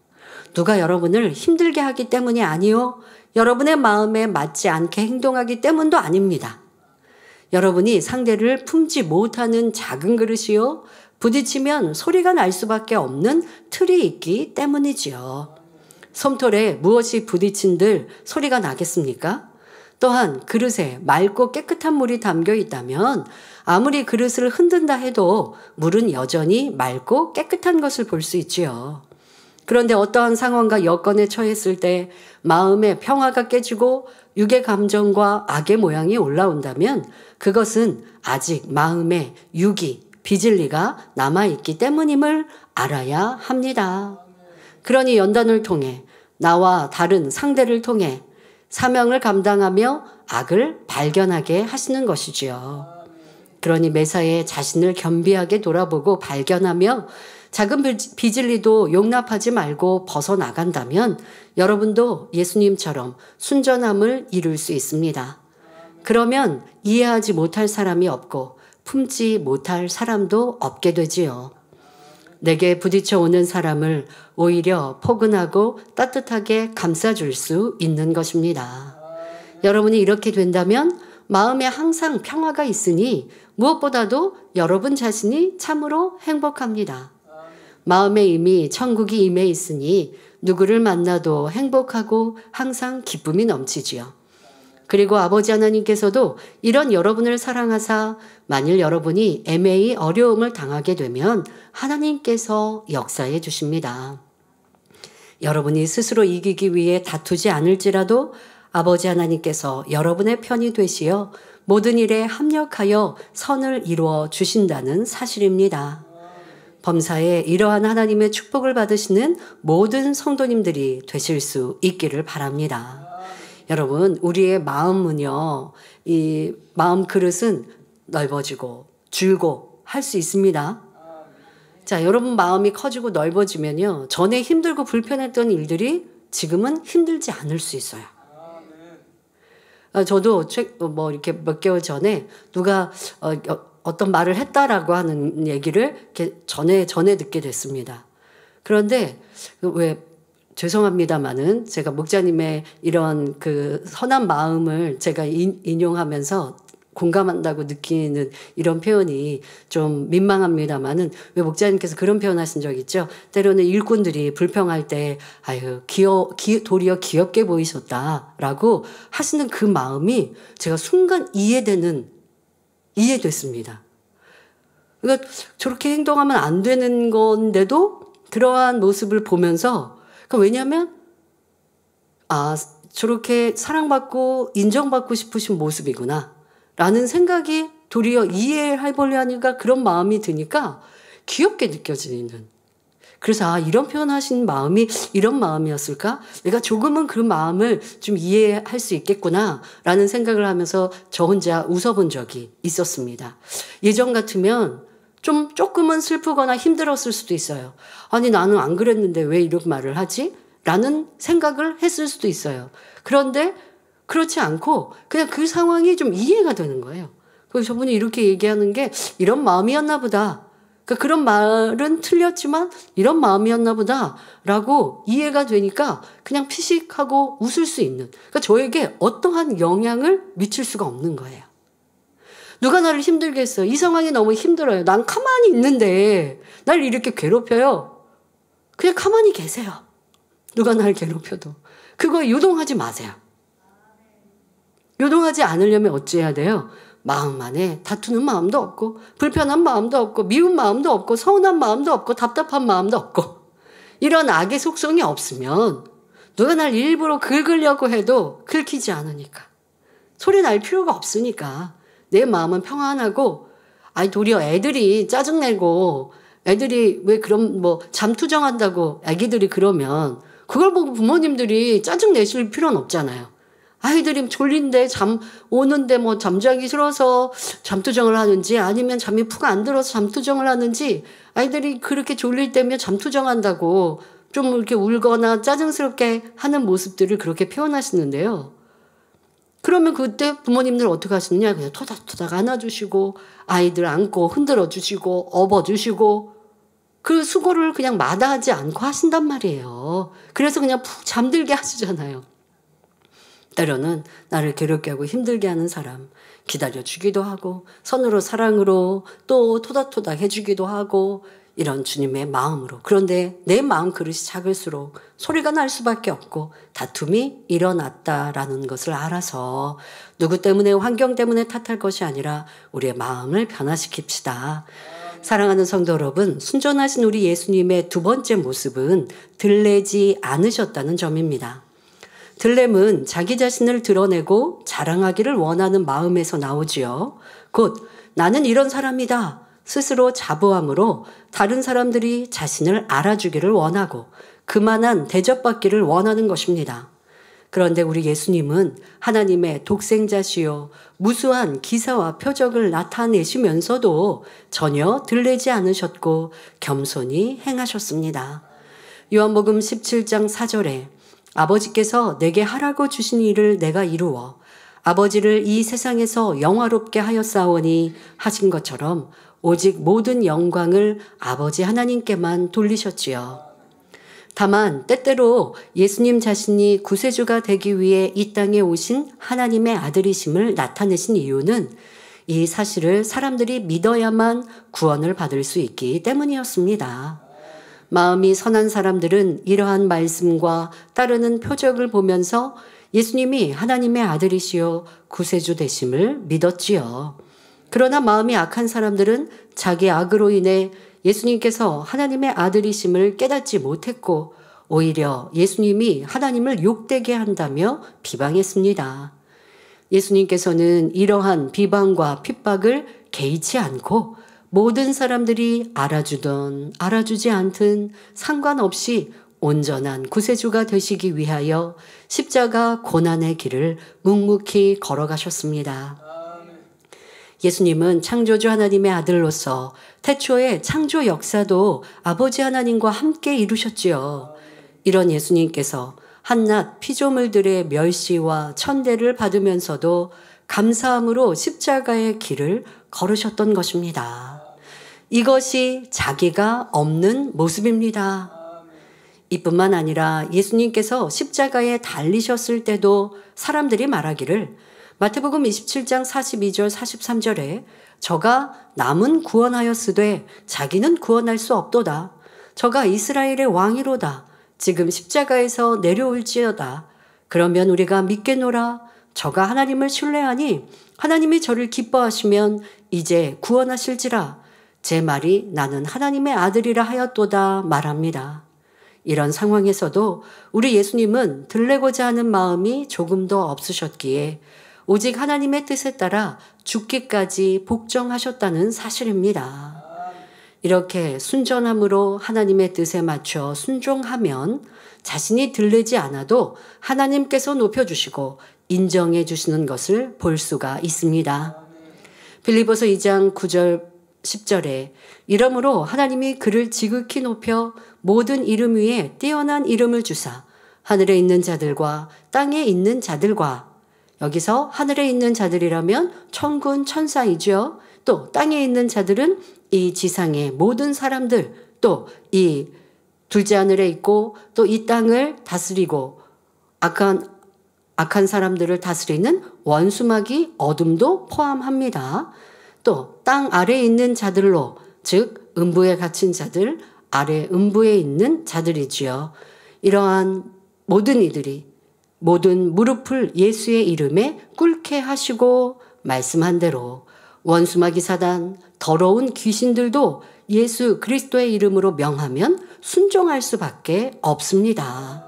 누가 여러분을 힘들게 하기 때문이 아니요. 여러분의 마음에 맞지 않게 행동하기 때문도 아닙니다. 여러분이 상대를 품지 못하는 작은 그릇이요. 부딪히면 소리가 날 수밖에 없는 틀이 있기 때문이지요. 솜털에 무엇이 부딪힌들 소리가 나겠습니까? 또한 그릇에 맑고 깨끗한 물이 담겨 있다면 아무리 그릇을 흔든다 해도 물은 여전히 맑고 깨끗한 것을 볼 수 있지요. 그런데 어떠한 상황과 여건에 처했을 때 마음의 평화가 깨지고 육의 감정과 악의 모양이 올라온다면 그것은 아직 마음에 육이, 비진리가 남아있기 때문임을 알아야 합니다. 그러니 연단을 통해 나와 다른 상대를 통해 사명을 감당하며 악을 발견하게 하시는 것이지요. 그러니 매사에 자신을 겸비하게 돌아보고 발견하며 작은 비질리도 용납하지 말고 벗어나간다면 여러분도 예수님처럼 순전함을 이룰 수 있습니다. 그러면 이해하지 못할 사람이 없고 품지 못할 사람도 없게 되지요. 내게 부딪혀 오는 사람을 오히려 포근하고 따뜻하게 감싸줄 수 있는 것입니다. 여러분이 이렇게 된다면 마음에 항상 평화가 있으니 무엇보다도 여러분 자신이 참으로 행복합니다. 마음에 이미 천국이 임해 있으니 누구를 만나도 행복하고 항상 기쁨이 넘치지요. 그리고 아버지 하나님께서도 이런 여러분을 사랑하사 만일 여러분이 애매히 어려움을 당하게 되면 하나님께서 역사해 주십니다. 여러분이 스스로 이기기 위해 다투지 않을지라도 아버지 하나님께서 여러분의 편이 되시어 모든 일에 합력하여 선을 이루어 주신다는 사실입니다. 범사에 이러한 하나님의 축복을 받으시는 모든 성도님들이 되실 수 있기를 바랍니다. 여러분, 우리의 마음은요, 이 마음 그릇은 넓어지고 줄고 할 수 있습니다. 자, 여러분 마음이 커지고 넓어지면요, 전에 힘들고 불편했던 일들이 지금은 힘들지 않을 수 있어요. 저도 뭐 이렇게 몇 개월 전에 누가 어떤 말을 했다라고 하는 얘기를 이렇게 전에 듣게 됐습니다. 그런데 왜 죄송합니다만은 제가 목자님의 이런 그 선한 마음을 제가 인용하면서 공감한다고 느끼는 이런 표현이 좀 민망합니다만은 왜 목자님께서 그런 표현하신 적 있죠? 때로는 일꾼들이 불평할 때 아유 도리어 귀엽게 보이셨다라고 하시는 그 마음이 제가 순간 이해됐습니다. 그러니까 저렇게 행동하면 안 되는 건데도 그러한 모습을 보면서 왜냐하면 저렇게 사랑받고 인정받고 싶으신 모습이구나 라는 생각이 도리어 이해해보려 하니까 그런 마음이 드니까 귀엽게 느껴지는. 그래서 이런 표현하신 마음이 이런 마음이었을까? 내가 조금은 그 마음을 좀 이해할 수 있겠구나 라는 생각을 하면서 저 혼자 웃어본 적이 있었습니다. 예전 같으면 조금은 슬프거나 힘들었을 수도 있어요. 아니 나는 안 그랬는데 왜 이런 말을 하지? 라는 생각을 했을 수도 있어요. 그런데 그렇지 않고 그냥 그 상황이 좀 이해가 되는 거예요. 그래서 저분이 이렇게 얘기하는 게 이런 마음이었나 보다. 그러니까 그런 말은 틀렸지만 이런 마음이었나 보다 라고 이해가 되니까 그냥 피식하고 웃을 수 있는. 그러니까 저에게 어떠한 영향을 미칠 수가 없는 거예요. 누가 나를 힘들게 했어요. 이 상황이 너무 힘들어요. 난 가만히 있는데 날 이렇게 괴롭혀요. 그냥 가만히 계세요. 누가 나를 괴롭혀도. 그거에 요동하지 마세요. 요동하지 않으려면 어찌해야 돼요? 마음 안에 다투는 마음도 없고 불편한 마음도 없고 미운 마음도 없고 서운한 마음도 없고 답답한 마음도 없고 이런 악의 속성이 없으면 누가 날 일부러 긁으려고 해도 긁히지 않으니까 소리 날 필요가 없으니까 내 마음은 평안하고 도리어 애들이 짜증내고 애들이 왜 그럼 뭐 잠투정한다고 애기들이 그러면 그걸 보고 부모님들이 짜증내실 필요는 없잖아요. 아이들이 졸린데 오는데 뭐 잠자기 싫어서 잠투정을 하는지 아니면 잠이 푹 안 들어서 잠투정을 하는지 아이들이 그렇게 졸릴 때면 잠투정한다고 좀 이렇게 울거나 짜증스럽게 하는 모습들을 그렇게 표현하시는데요. 그러면 그때 부모님들 어떻게 하시느냐? 그냥 토닥토닥 안아주시고 아이들 안고 흔들어 주시고 업어 주시고 그 수고를 그냥 마다하지 않고 하신단 말이에요. 그래서 그냥 푹 잠들게 하시잖아요. 때로는 나를 괴롭게 하고 힘들게 하는 사람 기다려주기도 하고 선으로 사랑으로 또 토닥토닥 해주기도 하고 이런 주님의 마음으로. 그런데 내 마음 그릇이 작을수록 소리가 날 수밖에 없고 다툼이 일어났다라는 것을 알아서 누구 때문에, 환경 때문에 탓할 것이 아니라 우리의 마음을 변화시킵시다. 사랑하는 성도 여러분, 순전하신 우리 예수님의 두 번째 모습은 들레지 않으셨다는 점입니다. 들램은 자기 자신을 드러내고 자랑하기를 원하는 마음에서 나오지요. 곧 나는 이런 사람이다 스스로 자부함으로 다른 사람들이 자신을 알아주기를 원하고 그만한 대접받기를 원하는 것입니다. 그런데 우리 예수님은 하나님의 독생자시요 무수한 기사와 표적을 나타내시면서도 전혀 들레지 않으셨고 겸손히 행하셨습니다. 요한복음 17장 4절에 아버지께서 내게 하라고 주신 일을 내가 이루어 아버지를 이 세상에서 영화롭게 하였사오니 하신 것처럼 오직 모든 영광을 아버지 하나님께만 돌리셨지요. 다만 때때로 예수님 자신이 구세주가 되기 위해 이 땅에 오신 하나님의 아들이심을 나타내신 이유는 이 사실을 사람들이 믿어야만 구원을 받을 수 있기 때문이었습니다. 마음이 선한 사람들은 이러한 말씀과 따르는 표적을 보면서 예수님이 하나님의 아들이시요 구세주 되심을 믿었지요. 그러나 마음이 악한 사람들은 자기 악으로 인해 예수님께서 하나님의 아들이심을 깨닫지 못했고 오히려 예수님이 하나님을 욕되게 한다며 비방했습니다. 예수님께서는 이러한 비방과 핍박을 개의치 않고 모든 사람들이 알아주든 알아주지 않든 상관없이 온전한 구세주가 되시기 위하여 십자가 고난의 길을 묵묵히 걸어가셨습니다. 예수님은 창조주 하나님의 아들로서 태초의 창조 역사도 아버지 하나님과 함께 이루셨지요. 이런 예수님께서 한낱 피조물들의 멸시와 천대를 받으면서도 감사함으로 십자가의 길을 걸으셨던 것입니다. 이것이 자기가 없는 모습입니다. 이뿐만 아니라 예수님께서 십자가에 달리셨을 때도 사람들이 말하기를 마태복음 27장 42절 43절에 저가 남은 구원하였으되 자기는 구원할 수 없도다. 저가 이스라엘의 왕이로다. 지금 십자가에서 내려올지어다. 그러면 우리가 믿겠노라. 저가 하나님을 신뢰하니 하나님이 저를 기뻐하시면 이제 구원하실지라. 제 말이 나는 하나님의 아들이라 하였도다 말합니다. 이런 상황에서도 우리 예수님은 들레고자 하는 마음이 조금도 없으셨기에 오직 하나님의 뜻에 따라 죽기까지 복종하셨다는 사실입니다. 이렇게 순전함으로 하나님의 뜻에 맞춰 순종하면 자신이 들리지 않아도 하나님께서 높여주시고 인정해 주시는 것을 볼 수가 있습니다. 빌립보서 2장 9절 10절에 이러므로 하나님이 그를 지극히 높여 모든 이름 위에 뛰어난 이름을 주사 하늘에 있는 자들과 땅에 있는 자들과, 여기서 하늘에 있는 자들이라면 천군 천사이죠. 또 땅에 있는 자들은 이 지상의 모든 사람들, 또 이 둘째 하늘에 있고 또 이 땅을 다스리고 악한 사람들을 다스리는 원수마귀 어둠도 포함합니다. 또 땅 아래에 있는 자들로, 즉 음부에 갇힌 자들, 아래 음부에 있는 자들이지요. 이러한 모든 이들이 모든 무릎을 예수의 이름에 꿇게 하시고 말씀한 대로 원수마귀 사단, 더러운 귀신들도 예수 그리스도의 이름으로 명하면 순종할 수밖에 없습니다.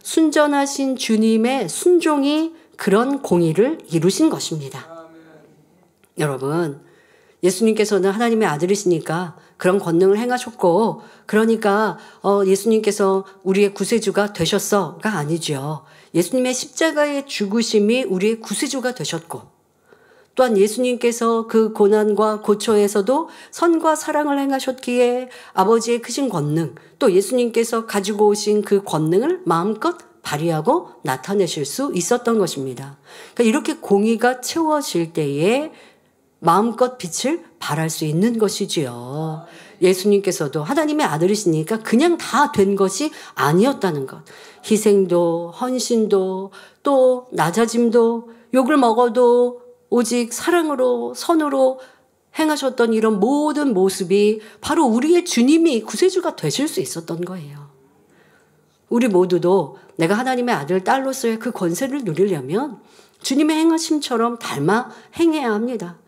순전하신 주님의 순종이 그런 공의를 이루신 것입니다. 여러분, 예수님께서는 하나님의 아들이시니까 그런 권능을 행하셨고, 그러니까 예수님께서 우리의 구세주가 되셨어가 아니죠. 예수님의 십자가의 죽으심이 우리의 구세주가 되셨고, 또한 예수님께서 그 고난과 고초에서도 선과 사랑을 행하셨기에 아버지의 크신 권능, 또 예수님께서 가지고 오신 그 권능을 마음껏 발휘하고 나타내실 수 있었던 것입니다. 그러니까 이렇게 공의가 채워질 때에 마음껏 빛을 발할 수 있는 것이지요. 예수님께서도 하나님의 아들이시니까 그냥 다 된 것이 아니었다는 것. 희생도 헌신도 또 낮아짐도 욕을 먹어도 오직 사랑으로 선으로 행하셨던 이런 모든 모습이 바로 우리의 주님이 구세주가 되실 수 있었던 거예요. 우리 모두도 내가 하나님의 아들, 딸로서의 그 권세를 누리려면 주님의 행하심처럼 닮아 행해야 합니다.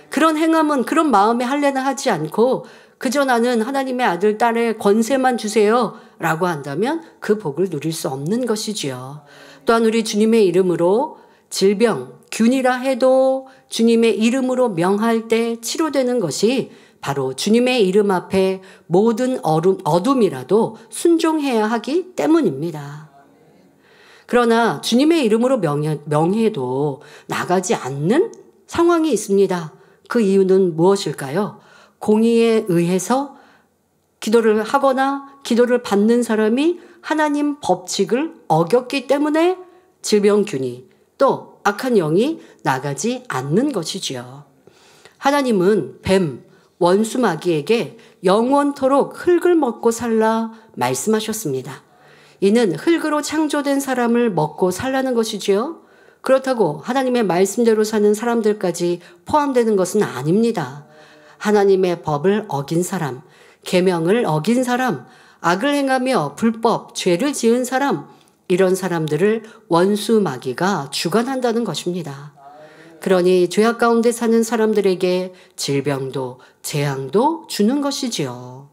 그런 행함은 그런 마음에 할례나 하지 않고 그저 나는 하나님의 아들, 딸의 권세만 주세요 라고 한다면 그 복을 누릴 수 없는 것이지요. 또한 우리 주님의 이름으로 질병, 균이라 해도 주님의 이름으로 명할 때 치료되는 것이 바로 주님의 이름 앞에 모든 어둠이라도 순종해야 하기 때문입니다. 그러나 주님의 이름으로 명해도 나가지 않는 상황이 있습니다. 그 이유는 무엇일까요? 공의에 의해서 기도를 하거나 기도를 받는 사람이 하나님 법칙을 어겼기 때문에 질병균이 또 악한 영이 나가지 않는 것이지요. 하나님은 뱀, 원수 마귀에게 영원토록 흙을 먹고 살라 말씀하셨습니다. 이는 흙으로 창조된 사람을 먹고 살라는 것이지요. 그렇다고 하나님의 말씀대로 사는 사람들까지 포함되는 것은 아닙니다. 하나님의 법을 어긴 사람, 계명을 어긴 사람, 악을 행하며 불법, 죄를 지은 사람, 이런 사람들을 원수 마귀가 주관한다는 것입니다. 그러니 죄악 가운데 사는 사람들에게 질병도 재앙도 주는 것이지요.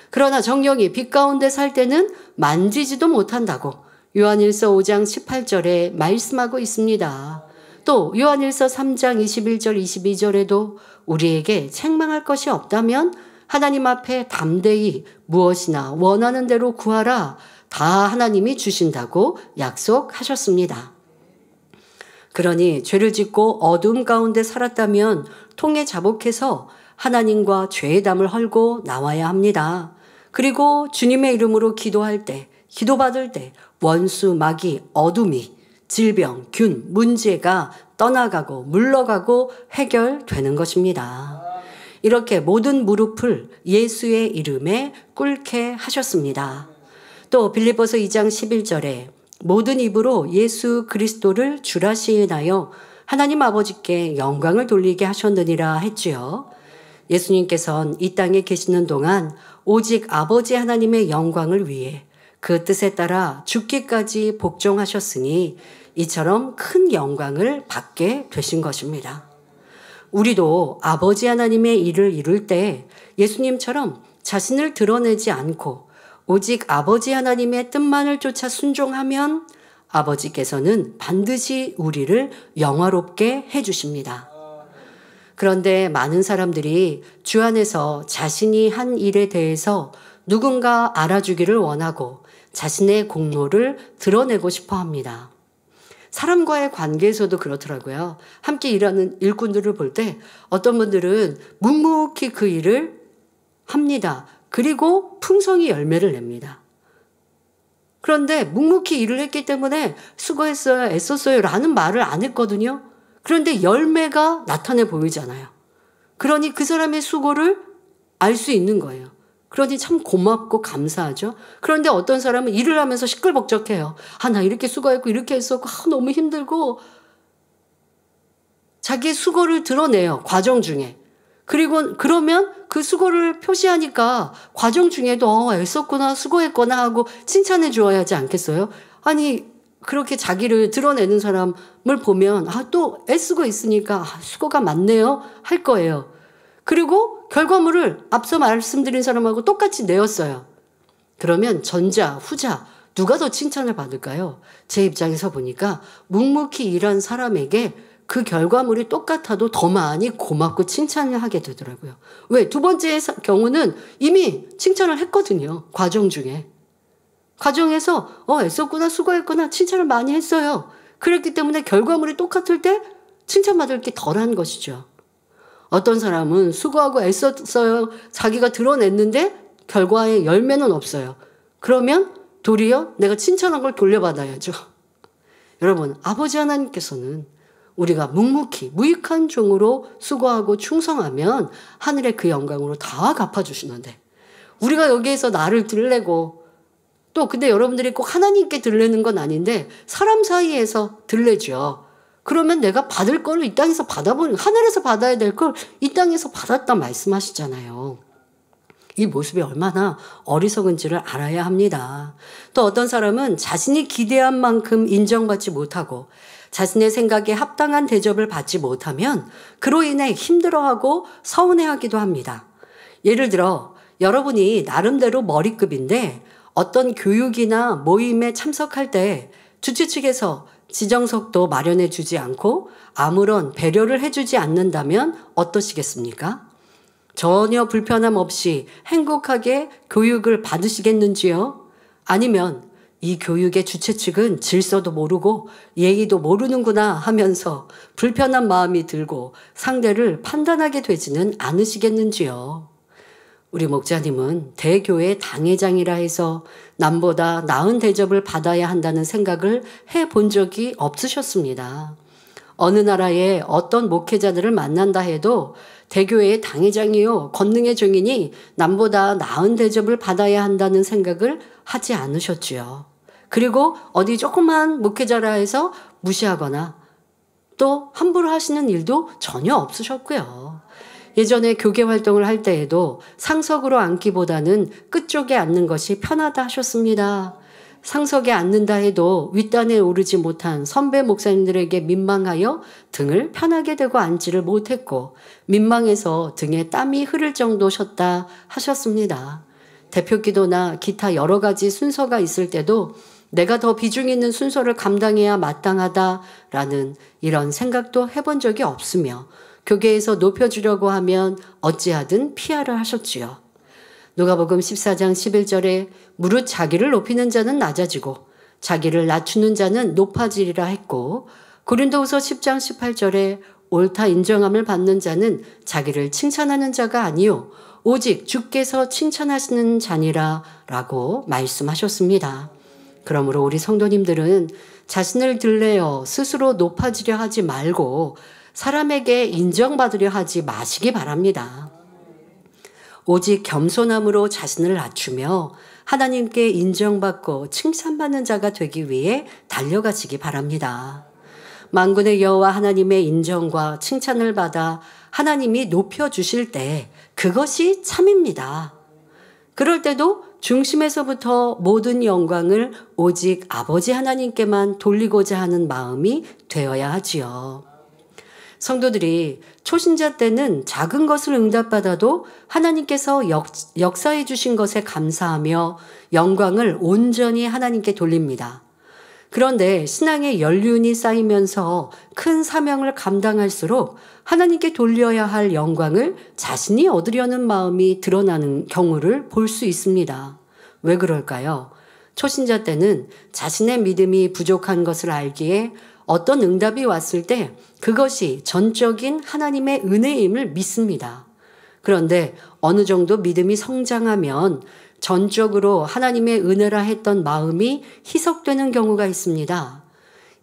그러나 정령이 빛 가운데 살 때는 만지지도 못한다고 요한일서 5장 18절에 말씀하고 있습니다. 또 요한일서 3장 21절 22절에도 우리에게 책망할 것이 없다면 하나님 앞에 담대히 무엇이나 원하는 대로 구하라 다 하나님이 주신다고 약속하셨습니다. 그러니 죄를 짓고 어둠 가운데 살았다면 통에 자복해서 하나님과 죄의 담을 헐고 나와야 합니다. 그리고 주님의 이름으로 기도할 때, 기도받을 때 원수, 마귀, 어둠이, 질병, 균, 문제가 떠나가고 물러가고 해결되는 것입니다. 이렇게 모든 무릎을 예수의 이름에 꿇게 하셨습니다. 또 빌립보서 2장 11절에 모든 입으로 예수 그리스도를 주라 시인하여 하나님 아버지께 영광을 돌리게 하셨느니라 했지요. 예수님께서는 이 땅에 계시는 동안 오직 아버지 하나님의 영광을 위해 그 뜻에 따라 죽기까지 복종하셨으니 이처럼 큰 영광을 받게 되신 것입니다. 우리도 아버지 하나님의 일을 이룰 때 예수님처럼 자신을 드러내지 않고 오직 아버지 하나님의 뜻만을 쫓아 순종하면 아버지께서는 반드시 우리를 영화롭게 해주십니다. 그런데 많은 사람들이 주 안에서 자신이 한 일에 대해서 누군가 알아주기를 원하고 자신의 공로를 드러내고 싶어 합니다. 사람과의 관계에서도 그렇더라고요. 함께 일하는 일꾼들을 볼 때 어떤 분들은 묵묵히 그 일을 합니다. 그리고 풍성히 열매를 냅니다. 그런데 묵묵히 일을 했기 때문에 수고했어요, 애썼어요 라는 말을 안 했거든요. 그런데 열매가 나타내 보이잖아요. 그러니 그 사람의 수고를 알 수 있는 거예요. 그러니 참 고맙고 감사하죠. 그런데 어떤 사람은 일을 하면서 시끌벅적해요. 나 이렇게 수고했고 이렇게 했었고 너무 힘들고 자기의 수고를 드러내요. 과정 중에. 그리고 그러면 그 수고를 표시하니까 과정 중에도 애썼구나 수고했구나 하고 칭찬해 주어야 하지 않겠어요? 아니 그렇게 자기를 드러내는 사람을 보면 또 애쓰고 있으니까 수고가 많네요 할 거예요. 그리고 결과물을 앞서 말씀드린 사람하고 똑같이 내었어요. 그러면 전자, 후자 누가 더 칭찬을 받을까요? 제 입장에서 보니까 묵묵히 일한 사람에게 그 결과물이 똑같아도 더 많이 고맙고 칭찬을 하게 되더라고요. 왜? 두 번째 경우는 이미 칭찬을 했거든요. 과정 중에. 과정에서 애썼구나 수고했구나 칭찬을 많이 했어요. 그랬기 때문에 결과물이 똑같을 때 칭찬받을 게 덜한 것이죠. 어떤 사람은 수고하고 애썼어요. 자기가 드러냈는데 결과에 열매는 없어요. 그러면 도리어 내가 칭찬한 걸 돌려받아야죠. 여러분, 아버지 하나님께서는 우리가 묵묵히 무익한 종으로 수고하고 충성하면 하늘의 그 영광으로 다 갚아주시는데 우리가 여기에서 나를 들래고 또 근데 여러분들이 꼭 하나님께 들래는 건 아닌데 사람 사이에서 들래죠. 그러면 내가 받을 걸 이 땅에서 받아보는, 하늘에서 받아야 될 걸 이 땅에서 받았다 말씀하시잖아요. 이 모습이 얼마나 어리석은지를 알아야 합니다. 또 어떤 사람은 자신이 기대한 만큼 인정받지 못하고 자신의 생각에 합당한 대접을 받지 못하면 그로 인해 힘들어하고 서운해하기도 합니다. 예를 들어 여러분이 나름대로 머리급인데 어떤 교육이나 모임에 참석할 때 주최 측에서 지정석도 마련해 주지 않고 아무런 배려를 해주지 않는다면 어떠시겠습니까? 전혀 불편함 없이 행복하게 교육을 받으시겠는지요? 아니면 이 교육의 주최 측은 질서도 모르고 예의도 모르는구나 하면서 불편한 마음이 들고 상대를 판단하게 되지는 않으시겠는지요? 우리 목자님은 대교회 당회장이라 해서 남보다 나은 대접을 받아야 한다는 생각을 해본 적이 없으셨습니다. 어느 나라의 어떤 목회자들을 만난다 해도 대교회의 당회장이요 권능의 종이니 남보다 나은 대접을 받아야 한다는 생각을 하지 않으셨지요. 그리고 어디 조그만 목회자라 해서 무시하거나 또 함부로 하시는 일도 전혀 없으셨고요. 예전에 교계 활동을 할 때에도 상석으로 앉기보다는 끝쪽에 앉는 것이 편하다 하셨습니다. 상석에 앉는다 해도 윗단에 오르지 못한 선배 목사님들에게 민망하여 등을 편하게 대고 앉지를 못했고 민망해서 등에 땀이 흐를 정도 셨다 하셨습니다. 대표기도나 기타 여러 가지 순서가 있을 때도 내가 더 비중 있는 순서를 감당해야 마땅하다라는 이런 생각도 해본 적이 없으며 교계에서 높여주려고 하면 어찌하든 피하려 하셨지요. 누가복음 14장 11절에 무릇 자기를 높이는 자는 낮아지고 자기를 낮추는 자는 높아지리라 했고 고린도후서 10장 18절에 옳다 인정함을 받는 자는 자기를 칭찬하는 자가 아니요 오직 주께서 칭찬하시는 자니라 라고 말씀하셨습니다. 그러므로 우리 성도님들은 자신을 들레어 스스로 높아지려 하지 말고 사람에게 인정받으려 하지 마시기 바랍니다. 오직 겸손함으로 자신을 낮추며 하나님께 인정받고 칭찬받는 자가 되기 위해 달려가시기 바랍니다. 만군의 여호와 하나님의 인정과 칭찬을 받아 하나님이 높여주실 때 그것이 참입니다. 그럴 때도 중심에서부터 모든 영광을 오직 아버지 하나님께만 돌리고자 하는 마음이 되어야 하지요. 성도들이 초신자 때는 작은 것을 응답받아도 하나님께서 역사해 주신 것에 감사하며 영광을 온전히 하나님께 돌립니다. 그런데 신앙의 연륜이 쌓이면서 큰 사명을 감당할수록 하나님께 돌려야 할 영광을 자신이 얻으려는 마음이 드러나는 경우를 볼 수 있습니다. 왜 그럴까요? 초신자 때는 자신의 믿음이 부족한 것을 알기에 어떤 응답이 왔을 때 그것이 전적인 하나님의 은혜임을 믿습니다. 그런데 어느 정도 믿음이 성장하면 전적으로 하나님의 은혜라 했던 마음이 희석되는 경우가 있습니다.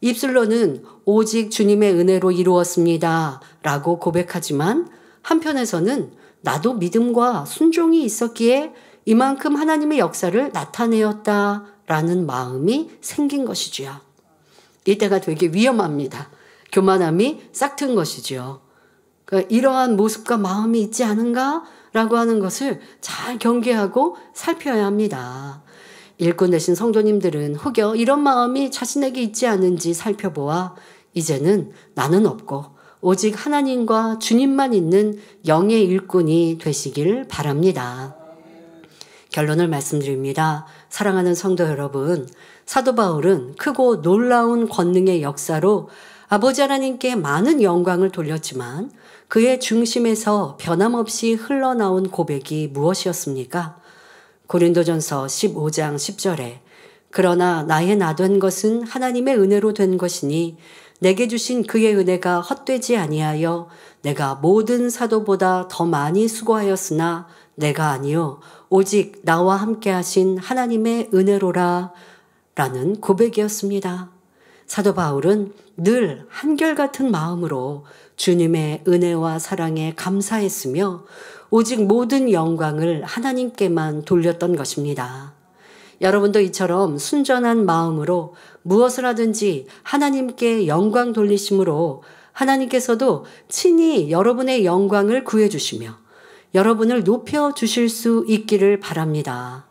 입술로는 오직 주님의 은혜로 이루었습니다 라고 고백하지만 한편에서는 나도 믿음과 순종이 있었기에 이만큼 하나님의 역사를 나타내었다 라는 마음이 생긴 것이지요. 이때가 되게 위험합니다. 교만함이 싹튼 것이지요. 그러니까 이러한 모습과 마음이 있지 않은가? 라고 하는 것을 잘 경계하고 살펴야 합니다. 일꾼 되신 성도님들은 혹여 이런 마음이 자신에게 있지 않은지 살펴보아 이제는 나는 없고 오직 하나님과 주님만 있는 영의 일꾼이 되시길 바랍니다. 결론을 말씀드립니다. 사랑하는 성도 여러분, 사도 바울은 크고 놀라운 권능의 역사로 아버지 하나님께 많은 영광을 돌렸지만 그의 중심에서 변함없이 흘러나온 고백이 무엇이었습니까? 고린도전서 15장 10절에 그러나 나의 나된 것은 하나님의 은혜로 된 것이니 내게 주신 그의 은혜가 헛되지 아니하여 내가 모든 사도보다 더 많이 수고하였으나 내가 아니요 오직 나와 함께 하신 하나님의 은혜로라 라는 고백이었습니다. 사도 바울은 늘 한결같은 마음으로 주님의 은혜와 사랑에 감사했으며 오직 모든 영광을 하나님께만 돌렸던 것입니다. 여러분도 이처럼 순전한 마음으로 무엇을 하든지 하나님께 영광 돌리심으로 하나님께서도 친히 여러분의 영광을 구해주시며 여러분을 높여주실 수 있기를 바랍니다.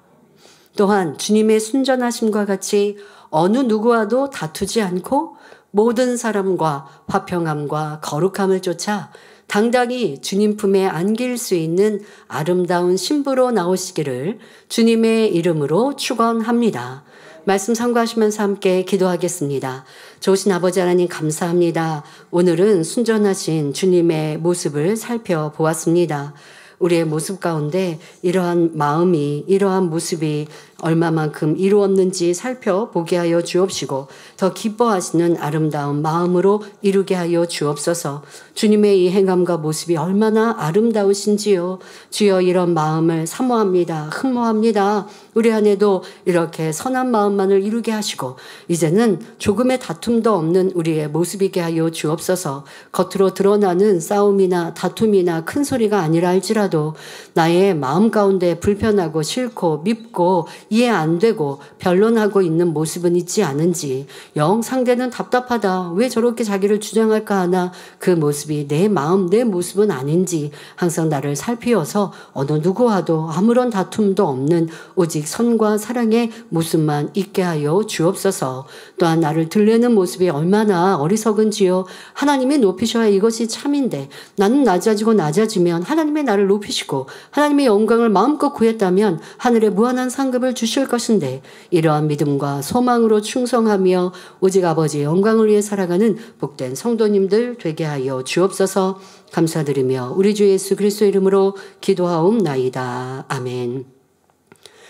또한 주님의 순전하심과 같이 어느 누구와도 다투지 않고 모든 사람과 화평함과 거룩함을 쫓아 당당히 주님 품에 안길 수 있는 아름다운 신부로 나오시기를 주님의 이름으로 축원합니다. 말씀 참고하시면서 함께 기도하겠습니다. 좋으신 아버지 하나님 감사합니다. 오늘은 순전하신 주님의 모습을 살펴보았습니다. 우리의 모습 가운데 이러한 마음이, 이러한 모습이 얼마만큼 이루었는지 살펴보게 하여 주옵시고 더 기뻐하시는 아름다운 마음으로 이루게 하여 주옵소서. 주님의 이 행함과 모습이 얼마나 아름다우신지요. 주여 이런 마음을 사모합니다. 흠모합니다. 우리 안에도 이렇게 선한 마음만을 이루게 하시고 이제는 조금의 다툼도 없는 우리의 모습이게 하여 주옵소서. 겉으로 드러나는 싸움이나 다툼이나 큰 소리가 아니라 할지라도 나의 마음 가운데 불편하고 싫고 밉고 이해 안 되고 변론하고 있는 모습은 있지 않은지, 영 상대는 답답하다, 왜 저렇게 자기를 주장할까 하나 그 모습이 내 마음, 내 모습은 아닌지 항상 나를 살피어서 어느 누구와도 아무런 다툼도 없는 오직 선과 사랑의 모습만 있게 하여 주옵소서. 또한 나를 들리는 모습이 얼마나 어리석은지요. 하나님이 높이셔야 이것이 참인데 나는 낮아지면 하나님의 나를 높이시고 하나님의 영광을 마음껏 구했다면 하늘의 무한한 상급을 주실 것인데 이러한 믿음과 소망으로 충성하며 오직 아버지의 영광을 위해 살아가는 복된 성도님들 되게 하여 주옵소서. 감사드리며 우리 주 예수 그리스도 이름으로 기도하옵나이다. 아멘.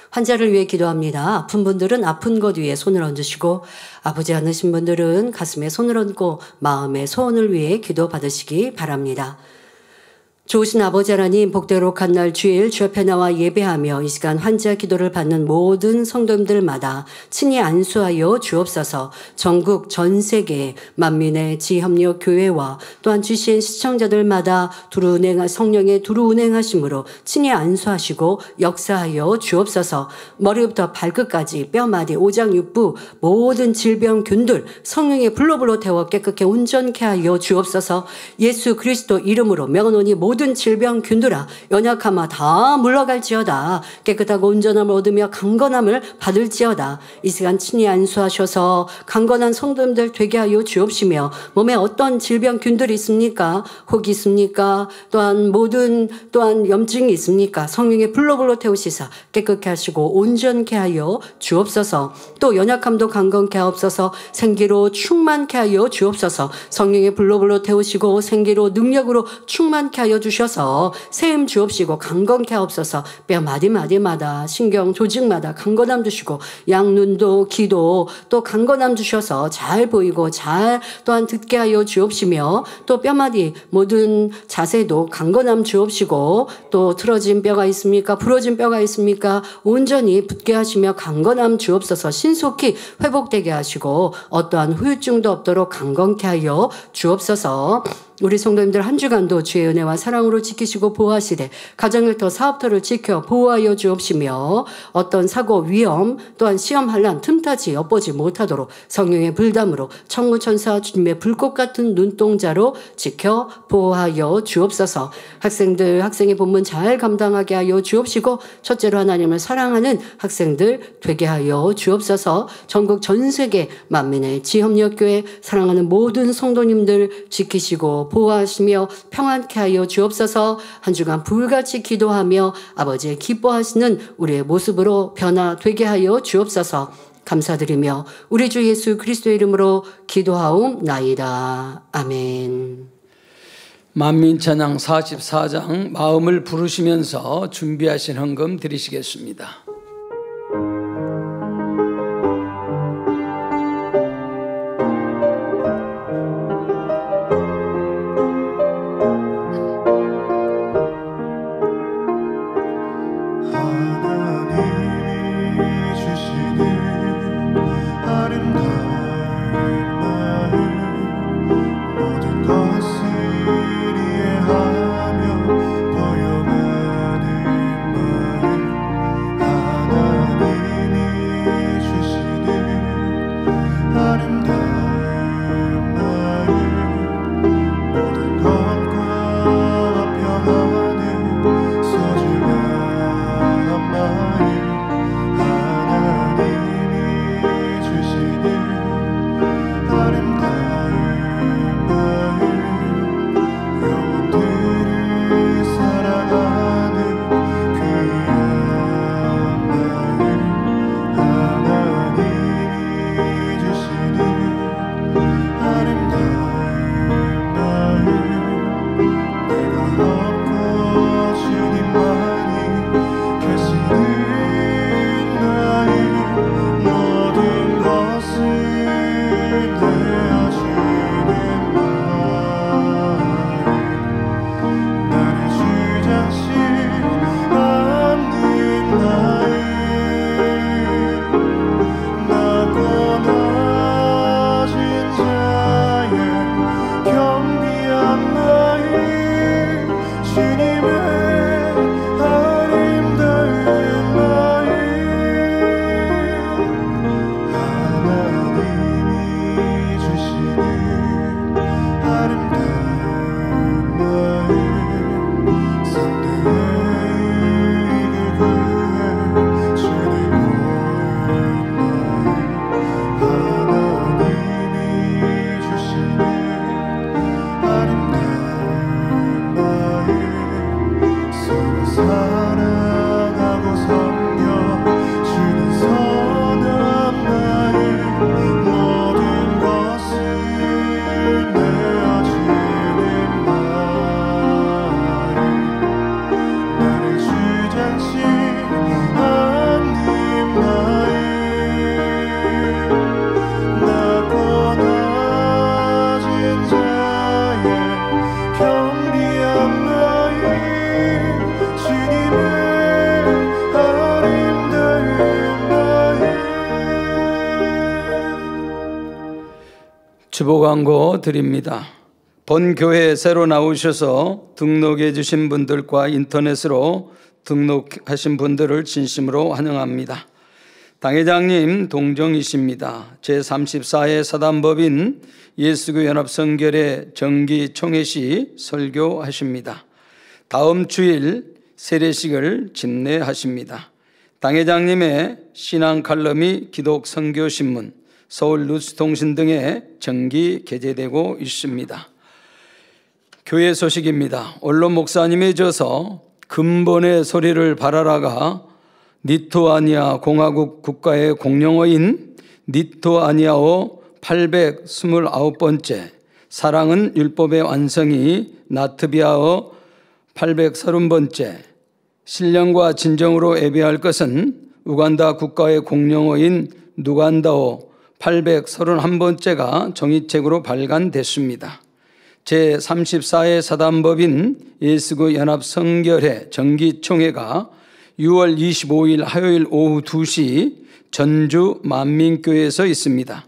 환자를 위해 기도합니다. 아픈 분들은 아픈 것 위에 손을 얹으시고 아프지 않으신 분들은 가슴에 손을 얹고 마음의 소원을 위해 기도 받으시기 바랍니다. 좋으신 아버지 하나님, 복되록한 날 주일 주 앞에 나와 예배하며 이 시간 환자 기도를 받는 모든 성도님들마다 친히 안수하여 주옵소서. 전국 전 세계 만민의 지협력 교회와 또한 주신 시청자들마다 성령의 두루 운행하심으로 친히 안수하시고 역사하여 주옵소서. 머리부터 발끝까지 뼈마디 오장육부 모든 질병균들 성령의 불로 태워 깨끗게 온전케 하여 주옵소서. 예수 그리스도 이름으로 명하노니 모든 질병균들아 연약함아 다 물러갈지어다. 깨끗하고 온전함을 얻으며 강건함을 받을지어다. 이 시간 친히 안수하셔서 강건한 성도님들 되게 하여 주옵시며 몸에 어떤 질병균들이 있습니까? 혹이 있습니까? 또한 염증이 있습니까? 성령의 불로 태우시사 깨끗게 하시고 온전케 하여 주옵소서. 또 연약함도 강건케 하옵소서. 생기로 충만케 하여 주옵소서. 성령의 불로 태우시고 생기로 능력으로 충만케 하여 주셔서 세임 주옵시고 강건케 하옵소서. 뼈 마디마디마다 신경 조직마다 강건함 주시고 양눈도 귀도 또 강건함 주셔서 잘 보이고 잘 또한 듣게 하여 주옵시며 또 뼈마디 모든 자세도 강건함 주옵시고 또 틀어진 뼈가 있습니까? 부러진 뼈가 있습니까? 온전히 붙게 하시며 강건함 주옵소서. 신속히 회복되게 하시고 어떠한 후유증도 없도록 강건케 하여 주옵소서. 우리 성도님들 한 주간도 주의 은혜와 사랑으로 지키시고 보호하시되 가정일터 사업터를 지켜 보호하여 주옵시며 어떤 사고 위험 또한 시험 환난 틈타지 엿보지 못하도록 성령의 불담으로 천구천사 주님의 불꽃 같은 눈동자로 지켜 보호하여 주옵소서. 학생의 본문 잘 감당하게 하여 주옵시고 첫째로 하나님을 사랑하는 학생들 되게 하여 주옵소서. 전국 전 세계 만민의 지협력교회 사랑하는 모든 성도님들 지키시고 보호하시며 평안케 하여 주옵소서. 한 주간 불같이 기도하며 아버지의 기뻐하시는 우리의 모습으로 변화되게 하여 주옵소서. 감사드리며 우리 주 예수 그리스도의 이름으로 기도하옵나이다. 아멘. 만민찬양 44장 마음을 부르시면서 준비하신 헌금 드리시겠습니다. 이해하며 포용하는 마음 주보 광고 드립니다. 본 교회에 새로 나오셔서 등록해 주신 분들과 인터넷으로 등록하신 분들을 진심으로 환영합니다. 당회장님 동정이십니다. 제34회 사단법인 예수교 연합성결의 정기총회 시 설교하십니다. 다음 주일 세례식을 집례하십니다. 당회장님의 신앙 칼럼이 기독 선교신문, 서울 뉴스통신 등에 정기 게재되고 있습니다. 교회 소식입니다. 언론 목사님에 져서 근본의 소리를 발하라가 리투아니아 공화국 국가의 공용어인 리투아니아어 829번째, 사랑은 율법의 완성이 라트비아어 830번째, 신령과 진정으로 예배할 것은 우간다 국가의 공용어인 누간다어 831번째가 종이책으로 발간됐습니다. 제34회 사단법인 예수교 연합성결회 정기총회가 6월 25일 화요일 오후 2시 전주 만민교회에서 있습니다.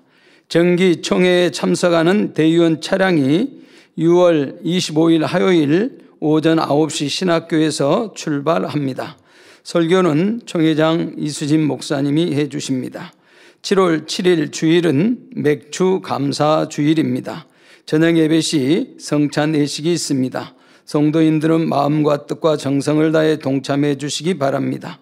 정기총회에 참석하는 대의원 차량이 6월 25일 화요일 오전 9시 신학교에서 출발합니다. 설교는 총회장 이수진 목사님이 해 주십니다. 7월 7일 주일은 맥주 감사 주일입니다. 저녁 예배 시 성찬 예식이 있습니다. 성도인들은 마음과 뜻과 정성을 다해 동참해 주시기 바랍니다.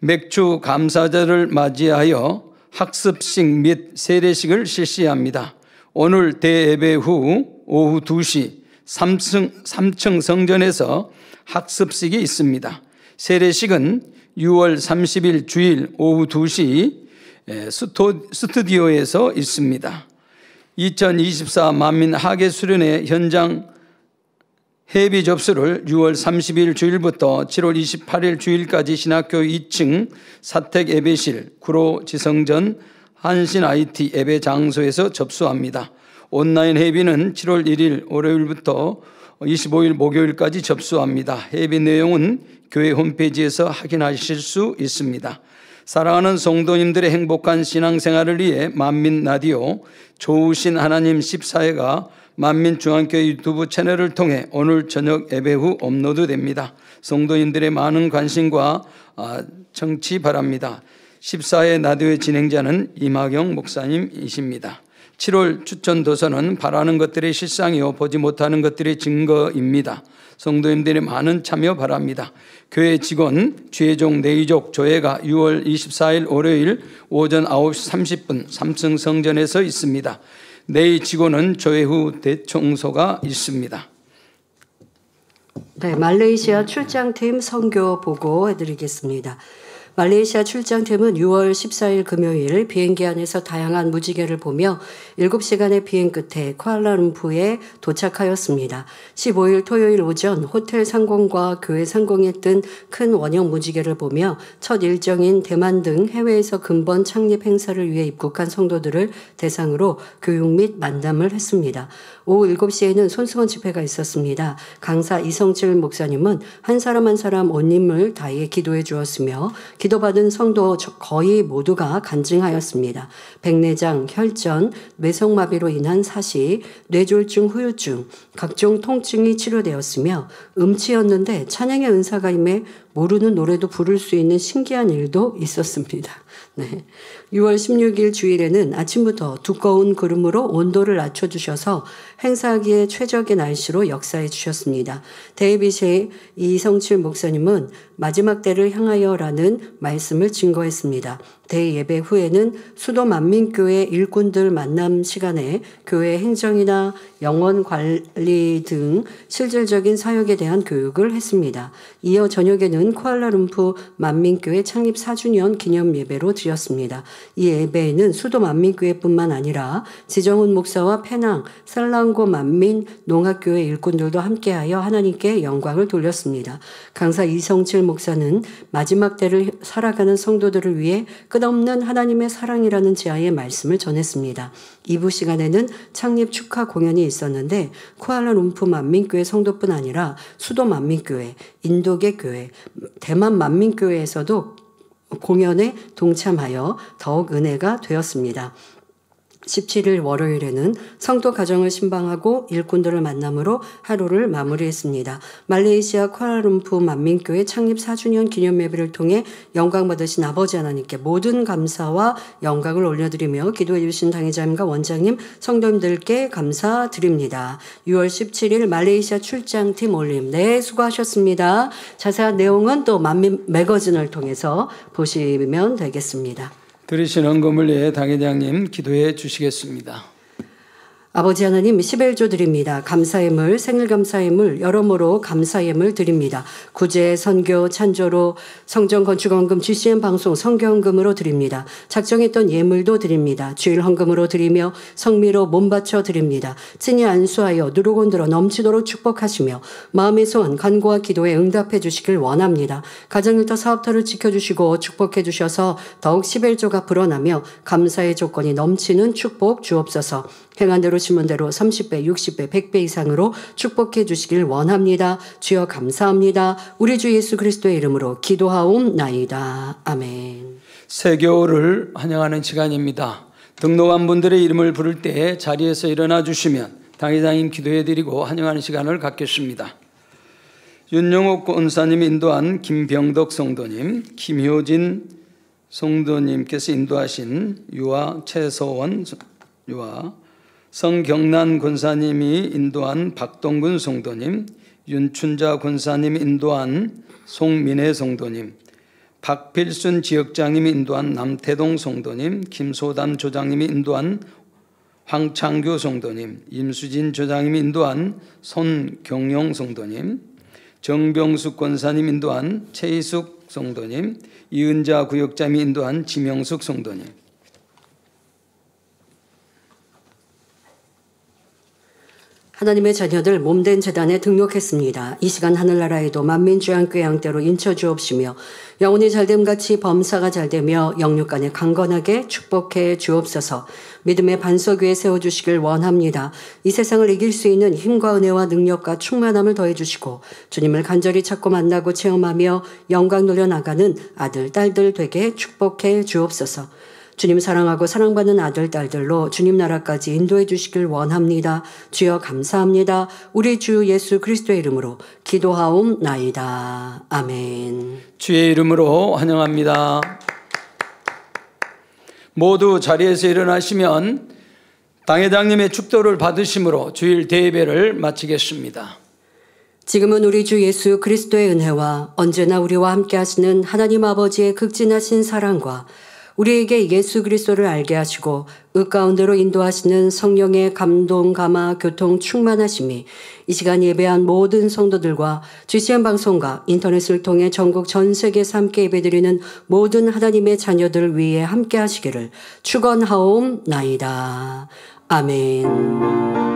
맥주 감사절을 맞이하여 학습식 및 세례식을 실시합니다. 오늘 대예배 후 오후 2시 3층 성전에서 학습식이 있습니다. 세례식은 6월 30일 주일 오후 2시 스튜디오에서 있습니다. 2024 만민 하계 수련회 현장 회비 접수를 6월 30일 주일부터 7월 28일 주일까지 신학교 2층 사택 예배실 구로 지성전 한신 IT 예배 장소에서 접수합니다. 온라인 회비는 7월 1일 월요일부터 25일 목요일까지 접수합니다. 회비 내용은 교회 홈페이지에서 확인하실 수 있습니다. 사랑하는 성도님들의 행복한 신앙생활을 위해 만민라디오 좋으신 하나님 14회가 만민중앙교회 유튜브 채널을 통해 오늘 저녁 예배 후 업로드됩니다. 성도님들의 많은 관심과 청취 바랍니다. 14회 라디오의 진행자는 임하경 목사님이십니다. 7월 추천 도서는 바라는 것들의 실상이요 보지 못하는 것들의 증거입니다. 성도님들의 많은 참여 바랍니다. 교회 직원 주혜종 내의족 조회가 6월 24일 월요일 오전 9시 30분 3층 성전에서 있습니다. 내의 직원은 조회 후 대청소가 있습니다. 네, 말레이시아 출장팀 선교 보고해드리겠습니다. 말레이시아 출장팀은 6월 14일 금요일 비행기 안에서 다양한 무지개를 보며 7시간의 비행 끝에 쿠알라룸푸르에 도착하였습니다. 15일 토요일 오전 호텔 상공과 교회 상공에 뜬 큰 원형 무지개를 보며 첫 일정인 대만 등 해외에서 근본 창립 행사를 위해 입국한 성도들을 대상으로 교육 및 만남을 했습니다. 오후 7시에는 손수건 집회가 있었습니다. 강사 이성칠 목사님은 한 사람 한 사람 온 힘을 다해 기도해 주었으며 기도받은 성도 거의 모두가 간증하였습니다. 백내장, 혈전, 뇌성마비로 인한 사시, 뇌졸중, 후유증, 각종 통증이 치료되었으며 음치였는데 찬양의 은사가 임해 모르는 노래도 부를 수 있는 신기한 일도 있었습니다. 네. 6월 16일 주일에는 아침부터 두꺼운 구름으로 온도를 낮춰주셔서 행사하기에 최적의 날씨로 역사해 주셨습니다. 데이빗의 이성칠 목사님은 마지막 때를 향하여라는 말씀을 증거했습니다. 대예배 후에는 수도 만민교회 일꾼들 만남 시간에 교회 행정이나 영원 관리 등 실질적인 사역에 대한 교육을 했습니다. 이어 저녁에는 쿠알라룸푸르 만민교회 창립 4주년 기념 예배로 드렸습니다. 이 예배에는 수도 만민교회뿐만 아니라 지정훈 목사와 페낭, 살랑고 만민 농학교회 일꾼들도 함께하여 하나님께 영광을 돌렸습니다. 강사 이성칠 목사는 마지막 때를 살아가는 성도들을 위해 끝없는 하나님의 사랑이라는 제아의 말씀을 전했습니다. 2부 시간에는 창립 축하 공연이 있었는데 쿠알라룸푸르 만민교회 성도뿐 아니라 수도 만민교회, 인도계 교회, 대만 만민교회에서도 공연에 동참하여 더욱 은혜가 되었습니다. 17일 월요일에는 성도 가정을 신방하고 일꾼들을 만남으로 하루를 마무리했습니다. 말레이시아 쿠알라룸푸 만민교회 창립 4주년 기념 예배를 통해 영광 받으신 아버지 하나님께 모든 감사와 영광을 올려드리며 기도해 주신 당회자님과 원장님, 성도님들께 감사드립니다. 6월 17일 말레이시아 출장팀 올림, 네, 수고하셨습니다. 자세한 내용은 또 만민 매거진을 통해서 보시면 되겠습니다. 들으신 헌금을 위해 당회장님 기도해 주시겠습니다. 아버지 하나님, 11조 드립니다. 감사예물, 생일감사예물, 여러모로 감사예물 드립니다. 구제, 선교, 찬조로, 성전 건축헌금, GCN 방송, 선교헌금으로 드립니다. 작정했던 예물도 드립니다. 주일 헌금으로 드리며 성미로 몸바쳐 드립니다. 친히 안수하여 누르곤 들어 넘치도록 축복하시며 마음의 소원, 간구와 기도에 응답해 주시길 원합니다. 가정일터 사업터를 지켜주시고 축복해 주셔서 더욱 11조가 불어나며 감사의 조건이 넘치는 축복 주옵소서. 행한 대로 심은 대로 30배, 60배, 100배 이상으로 축복해 주시길 원합니다. 주여 감사합니다. 우리 주 예수 그리스도의 이름으로 기도하옵나이다. 아멘. 새 겨울을 환영하는 시간입니다. 등록한 분들의 이름을 부를 때 자리에서 일어나 주시면 당회장님 기도해 드리고 환영하는 시간을 갖겠습니다. 윤영옥 권사님 인도한 김병덕 성도님, 김효진 성도님께서 인도하신 유아 최서원 유아, 성경란 권사님이 인도한 박동근 성도님, 윤춘자 권사님이 인도한 송민혜 성도님, 박필순 지역장님이 인도한 남태동 성도님, 김소담 조장님이 인도한 황창규 성도님, 임수진 조장님이 인도한 손경용 성도님, 정병숙 권사님 인도한 최희숙 성도님, 이은자 구역장이 인도한 지명숙 성도님. 하나님의 자녀들 몸된 재단에 등록했습니다. 이 시간 하늘나라에도 만민주양교 양대로 인쳐주옵시며 영혼이 잘됨같이 범사가 잘되며 영육간에 강건하게 축복해 주옵소서. 믿음의 반석 위에 세워주시길 원합니다. 이 세상을 이길 수 있는 힘과 은혜와 능력과 충만함을 더해주시고 주님을 간절히 찾고 만나고 체험하며 영광 누려나가는 아들, 딸들 되게 축복해 주옵소서. 주님 사랑하고 사랑받는 아들, 딸들로 주님 나라까지 인도해 주시길 원합니다. 주여 감사합니다. 우리 주 예수 그리스도의 이름으로 기도하옵나이다. 아멘. 주의 이름으로 환영합니다. 모두 자리에서 일어나시면 당회장님의 축도를 받으심으로 주일 대예배를 마치겠습니다. 지금은 우리 주 예수 그리스도의 은혜와 언제나 우리와 함께 하시는 하나님 아버지의 극진하신 사랑과 우리에게 예수 그리스도를 알게 하시고 의 가운데로 인도하시는 성령의 감동, 감화, 교통 충만하심이 이 시간 예배한 모든 성도들과 GCN 방송과 인터넷을 통해 전국 전 세계에서 함께 예배드리는 모든 하나님의 자녀들 위에 함께 하시기를 축원하옵나이다. 아멘.